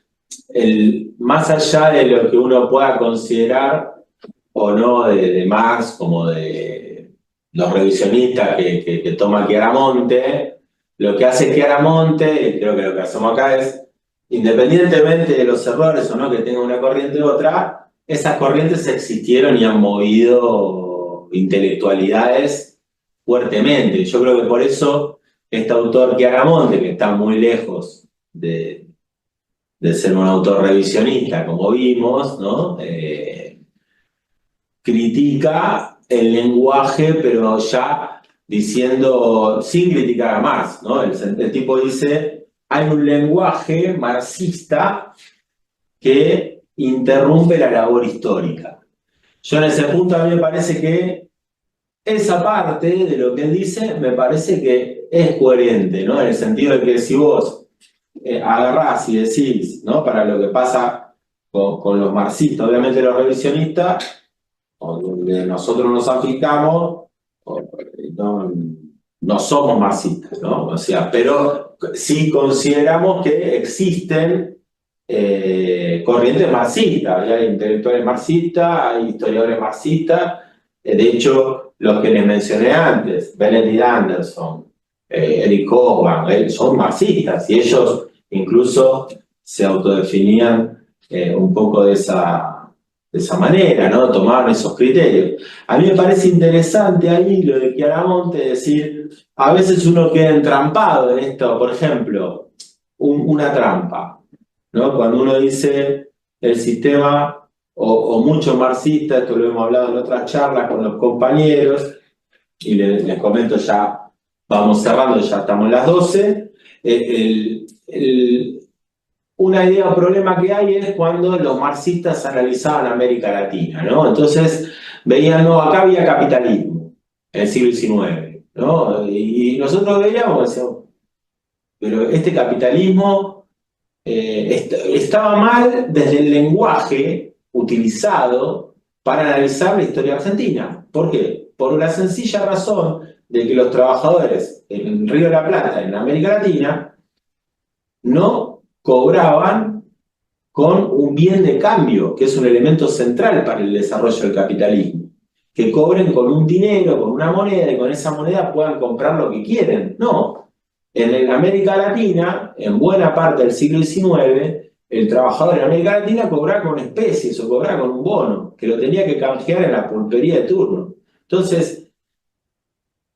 más allá de lo que uno pueda considerar o no de Marx, como de los revisionistas que toma Chiaramonte, lo que hace Chiaramonte, y creo que lo que hacemos acá es, independientemente de los errores o no que tenga una corriente u otra, esas corrientes existieron y han movido intelectualidades fuertemente. Yo creo que por eso este autor Chiaramonte, que está muy lejos de ser un autor revisionista, como vimos, ¿no? Critica el lenguaje, pero ya diciendo, sin criticar a Marx, ¿no? El tipo dice, hay un lenguaje marxista que interrumpe la labor histórica. Yo en ese punto a mí me parece que esa parte de lo que él dice me parece que es coherente, ¿no? En el sentido de que si vos agarrás y decís, ¿no? Para lo que pasa con los marxistas, obviamente los revisionistas, donde nosotros nos aplicamos, no somos marxistas, ¿no? O sea, pero sí consideramos que existen corriente marxista, hay intelectuales marxistas, hay historiadores marxistas, de hecho, los que les mencioné antes, Benedict Anderson, Eric Hobsbawm, son marxistas, y ellos incluso se autodefinían un poco de esa manera, ¿no? Tomaron esos criterios. A mí me parece interesante ahí lo de Chiaramonte, decir, a veces uno queda entrampado en esto, por ejemplo, una trampa, ¿no? Cuando uno dice el sistema, o mucho marxista, esto lo hemos hablado en otras charlas con los compañeros, y les comento ya, vamos cerrando, ya estamos en las 12, una idea o problema que hay es cuando los marxistas analizaban América Latina, ¿no? Entonces veían, no, acá había capitalismo en el siglo XIX, ¿no? Y nosotros veíamos, decíamos, pero este capitalismo estaba mal desde el lenguaje utilizado para analizar la historia argentina. ¿Por qué? Por la sencilla razón de que los trabajadores en el Río de la Plata, en América Latina, no cobraban con un bien de cambio, que es un elemento central para el desarrollo del capitalismo. Que cobren con un dinero, con una moneda, y con esa moneda puedan comprar lo que quieren. No. En América Latina, en buena parte del siglo XIX, el trabajador en América Latina cobraba con especies o cobraba con un bono, que lo tenía que canjear en la pulpería de turno. Entonces,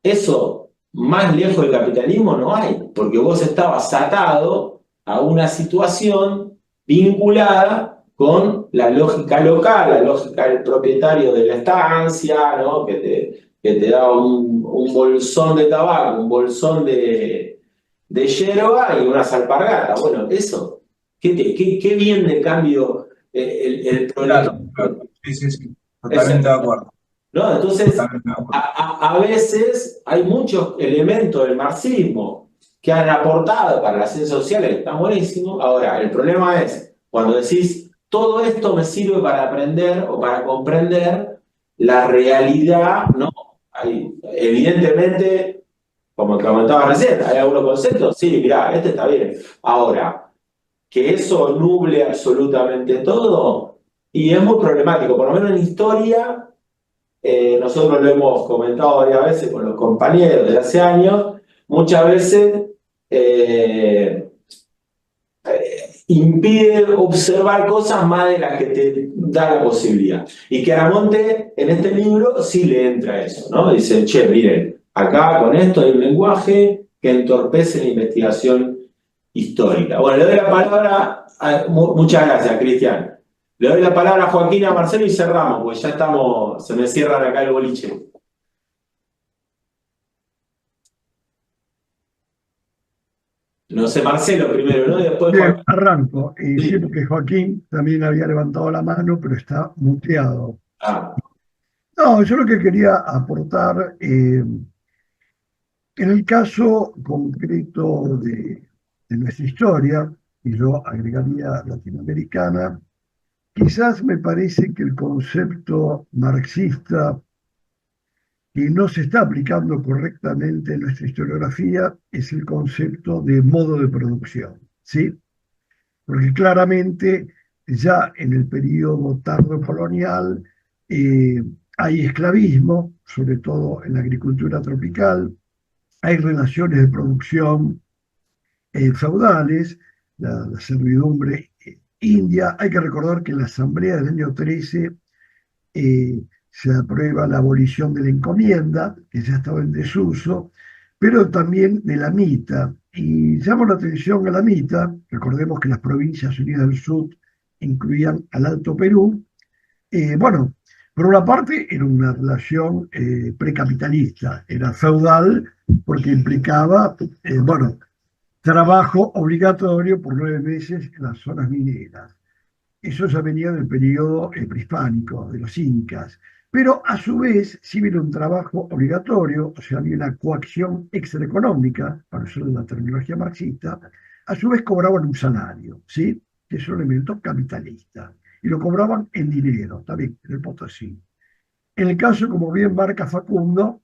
eso más lejos del capitalismo no hay, porque vos estabas atado a una situación vinculada con la lógica local, la lógica del propietario de la estancia, ¿no? que te daba un bolsón de tabaco, un bolsón de yerba y unas alpargatas. Bueno, eso, ¿qué bien de cambio el Claro, proletariado? claro. Sí, totalmente de acuerdo. ¿No? Entonces, Totalmente de acuerdo. a veces hay muchos elementos del marxismo que han aportado para las ciencias sociales, que están buenísimos. Ahora, el problema es cuando decís, todo esto me sirve para aprender o para comprender la realidad, ¿no? Evidentemente, como te comentaba recién, ¿hay algunos conceptos? Sí, mirá, este está bien. Ahora, que eso nuble absolutamente todo, y es muy problemático, por lo menos en historia. Nosotros lo hemos comentado varias veces con los compañeros de hace años, muchas veces impide observar cosas más de las que te da la posibilidad. Y Chiaramonte en este libro sí le entra eso, ¿no? Dice, che, miren, acá con esto hay un lenguaje que entorpece la investigación histórica. Bueno, le doy la palabra, muchas gracias, Cristian. Le doy la palabra a Joaquín, a Marcelo y cerramos, porque ya estamos, se me cierran acá el boliche. No sé, Marcelo primero, ¿no? Y después Bien, Joaquín. arranco. Y Sí. sí, porque Joaquín también había levantado la mano, pero está muteado. Ah, No, yo lo que quería aportar, en el caso concreto de nuestra historia, y yo agregaría latinoamericana, quizás me parece que el concepto marxista que no se está aplicando correctamente en nuestra historiografía es el concepto de modo de producción, ¿sí? Porque claramente ya en el periodo tardo colonial hay esclavismo, sobre todo en la agricultura tropical, hay relaciones de producción feudales, la servidumbre india. Hay que recordar que en la Asamblea del año 13 se aprueba la abolición de la encomienda, que ya estaba en desuso, pero también de la mita. Y llamo la atención a la mita, recordemos que las provincias unidas del sur incluían al Alto Perú. Bueno, por una parte era una relación precapitalista, era feudal porque implicaba, bueno, trabajo obligatorio por 9 meses en las zonas mineras. Eso ya venía del periodo prehispánico, de los incas. Pero a su vez, si hubiera un trabajo obligatorio, o sea, había una coacción extraeconómica, para usar la terminología marxista, a su vez cobraban un salario, ¿sí? Que es un elemento capitalista. Y lo cobraban en dinero, también en el Potosí. En el caso, como bien marca Facundo,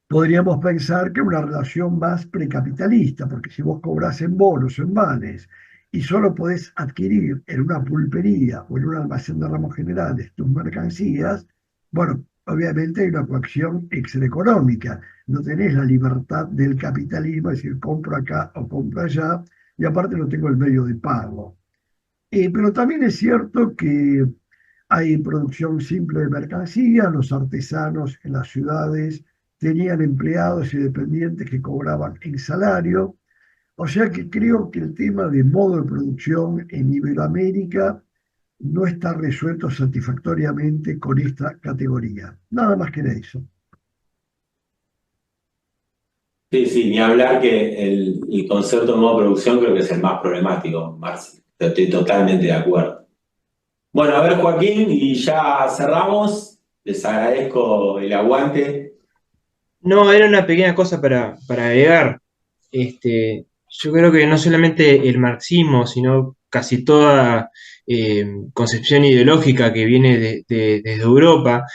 podríamos pensar que una relación más precapitalista, porque si vos cobrás en bonos o en vales y solo podés adquirir en una pulpería o en un almacén de ramos generales tus mercancías, bueno, obviamente hay una coacción extraeconómica. No tenés la libertad del capitalismo, es decir, compro acá o compro allá, y aparte no tengo el medio de pago. Pero también es cierto que hay producción simple de mercancía, los artesanos en las ciudades tenían empleados y dependientes que cobraban en salario, o sea que creo que el tema de modo de producción en Iberoamérica no está resuelto satisfactoriamente con esta categoría. Nada más que eso. Sí, sí, ni hablar que el concepto de modo de producción creo que es el más problemático, Marci. Estoy totalmente de acuerdo. Bueno, a ver, Joaquín, y ya cerramos. Les agradezco el aguante. No, era una pequeña cosa para agregar. Yo creo que no solamente el marxismo, sino casi toda concepción ideológica que viene desde Europa,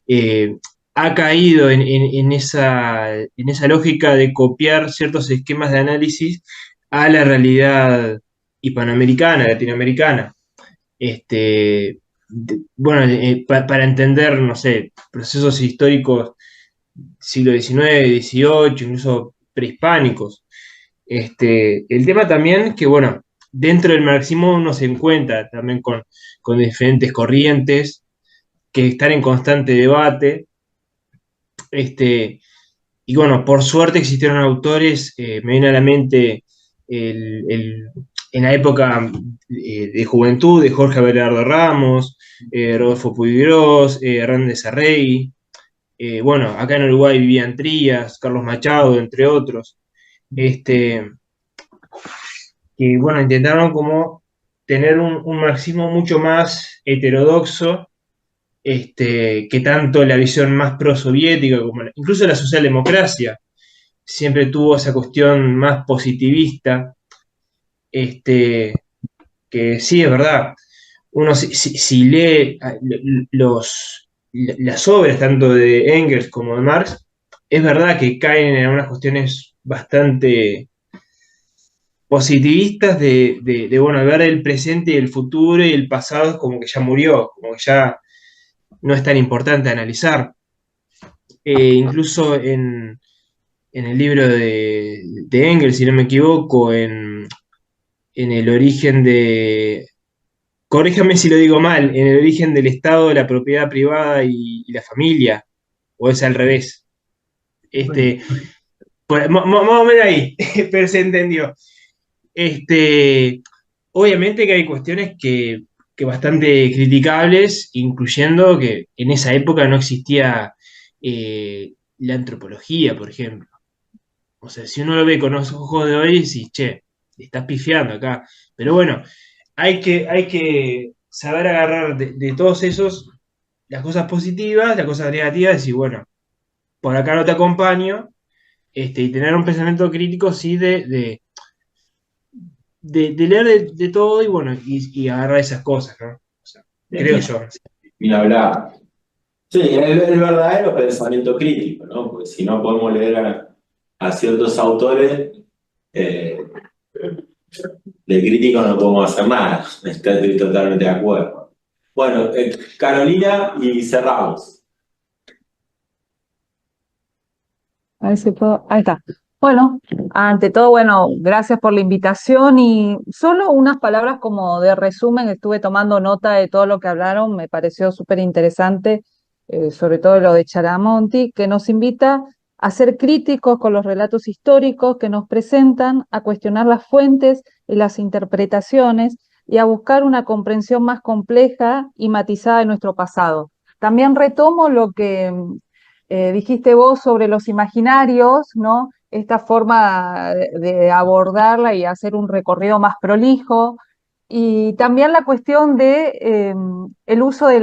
eh, ha caído en esa lógica de copiar ciertos esquemas de análisis a la realidad hispanoamericana, latinoamericana. Bueno, para entender, no sé, procesos históricos siglo XIX, XVIII, incluso prehispánicos. El tema también es que, bueno, dentro del marxismo uno se encuentra también con diferentes corrientes que están en constante debate. Este, y bueno, por suerte existieron autores, me viene a la mente en la época de juventud de Jorge Abelardo Ramos, Rodolfo Puigros, Hernández Arrey. Bueno, acá en Uruguay vivían Trías, Carlos Machado, entre otros, que bueno, intentaron como tener un marxismo mucho más heterodoxo, que tanto la visión más pro-soviética como incluso la socialdemocracia siempre tuvo esa cuestión más positivista, este, que sí, es verdad, uno si lee las obras tanto de Engels como de Marx, es verdad que caen en algunas cuestiones bastante positivistas bueno, ver el presente y el futuro y el pasado como que ya murió, como que ya no es tan importante analizar. Incluso en el libro de Engels, si no me equivoco, en el origen de, corríjame si lo digo mal, en el origen del Estado, de la propiedad privada y la familia, o es al revés. Bueno, Este, más o menos ahí, pero se entendió. Este, obviamente que hay cuestiones que bastante criticables, incluyendo que en esa época no existía la antropología, por ejemplo. O sea, si uno lo ve con los ojos de hoy, decís, che, estás pifiando acá. Pero bueno, hay que saber agarrar de todos esos las cosas positivas, las cosas negativas, y decir, bueno, por acá no te acompaño, y tener un pensamiento crítico, sí, de leer de todo y bueno, y agarrar esas cosas, ¿no? O sea, creo Ni, yo. ni hablar. Sí, el verdadero pensamiento crítico, ¿no? Porque si no podemos leer a ciertos autores, eh, de crítico no podemos hacer nada. Estoy totalmente de acuerdo. Bueno, Carolina, y cerramos. A ver si puedo. Ahí está. Bueno, ante todo, bueno, gracias por la invitación y solo unas palabras como de resumen. Estuve tomando nota de todo lo que hablaron, me pareció súper interesante, sobre todo lo de Charamonti, que nos invita a ser críticos con los relatos históricos que nos presentan, a cuestionar las fuentes y las interpretaciones y a buscar una comprensión más compleja y matizada de nuestro pasado. También retomo lo que dijiste vos sobre los imaginarios, ¿no? Esta forma de abordarla y hacer un recorrido más prolijo. Y también la cuestión de el uso de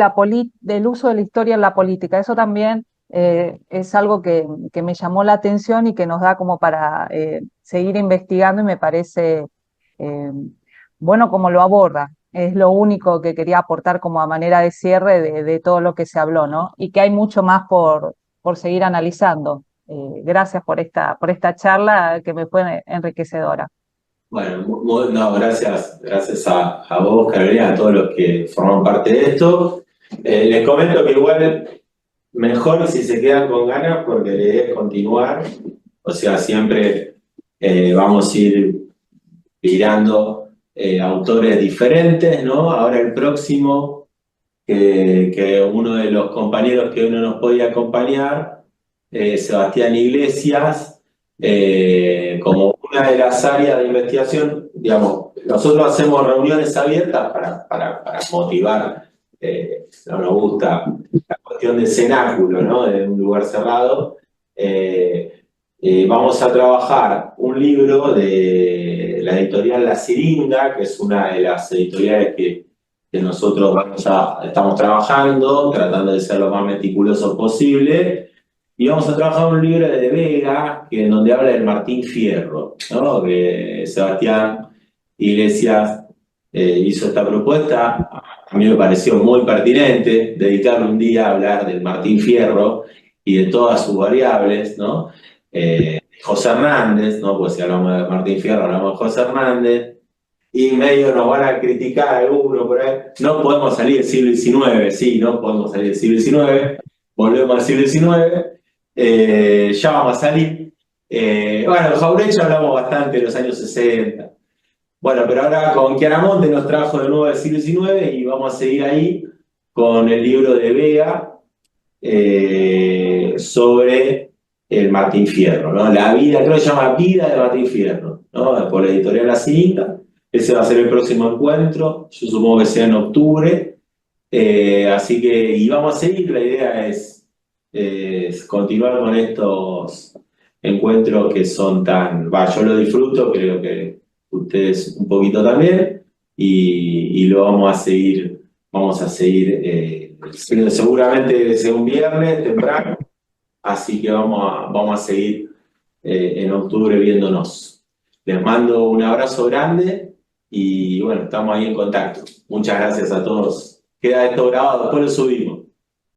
del uso de la historia en la política. Eso también es algo que me llamó la atención y que nos da como para seguir investigando y me parece eh, bueno como lo aborda. Es lo único que quería aportar como a manera de cierre de todo lo que se habló, ¿no? Y que hay mucho más por seguir analizando. Gracias por esta charla que me fue enriquecedora. Bueno, no, gracias a vos, Carolina, a todos los que forman parte de esto. Les comento que igual mejor si se quedan con ganas porque la idea es continuar, o sea, siempre vamos a ir mirando autores diferentes, ¿no? Ahora el próximo, que uno de los compañeros que uno nos podía acompañar, Sebastián Iglesias, como una de las áreas de investigación, digamos, nosotros hacemos reuniones abiertas para motivar, no nos gusta la cuestión del cenáculo, ¿no? De un lugar cerrado. Vamos a trabajar un libro de la editorial La Siringa, que es una de las editoriales que nosotros estamos trabajando, tratando de ser lo más meticuloso posible. Y vamos a trabajar un libro de Vega, en donde habla del Martín Fierro, ¿no? Que Sebastián Iglesias hizo esta propuesta. A mí me pareció muy pertinente dedicarle un día a hablar del Martín Fierro y de todas sus variables, ¿no? José Hernández, ¿no? Pues si hablamos de Martín Fierro, hablamos de José Hernández, y medio nos van a criticar algunos por ahí. No podemos salir del siglo XIX, sí, no podemos salir del siglo XIX, volvemos al siglo XIX, ya vamos a salir. Bueno, Jaureche hablamos bastante de los años 60. Bueno, pero ahora con Chiaramonte nos trajo de nuevo del siglo XIX y vamos a seguir ahí con el libro de Vega sobre el Martín Fierro, ¿no? La vida, creo que se llama Vida de Martín Fierro, ¿no? Por la editorial La Siringa. Ese va a ser el próximo encuentro, yo supongo que sea en octubre. Así que, y vamos a seguir, la idea es continuar con estos encuentros que son yo lo disfruto, creo que ustedes un poquito también, y lo vamos a seguir seguramente sea un viernes temprano, así que vamos a seguir en octubre viéndonos. Les mando un abrazo grande y bueno, estamos ahí en contacto. Muchas gracias a todos. Queda esto grabado, después lo subimos.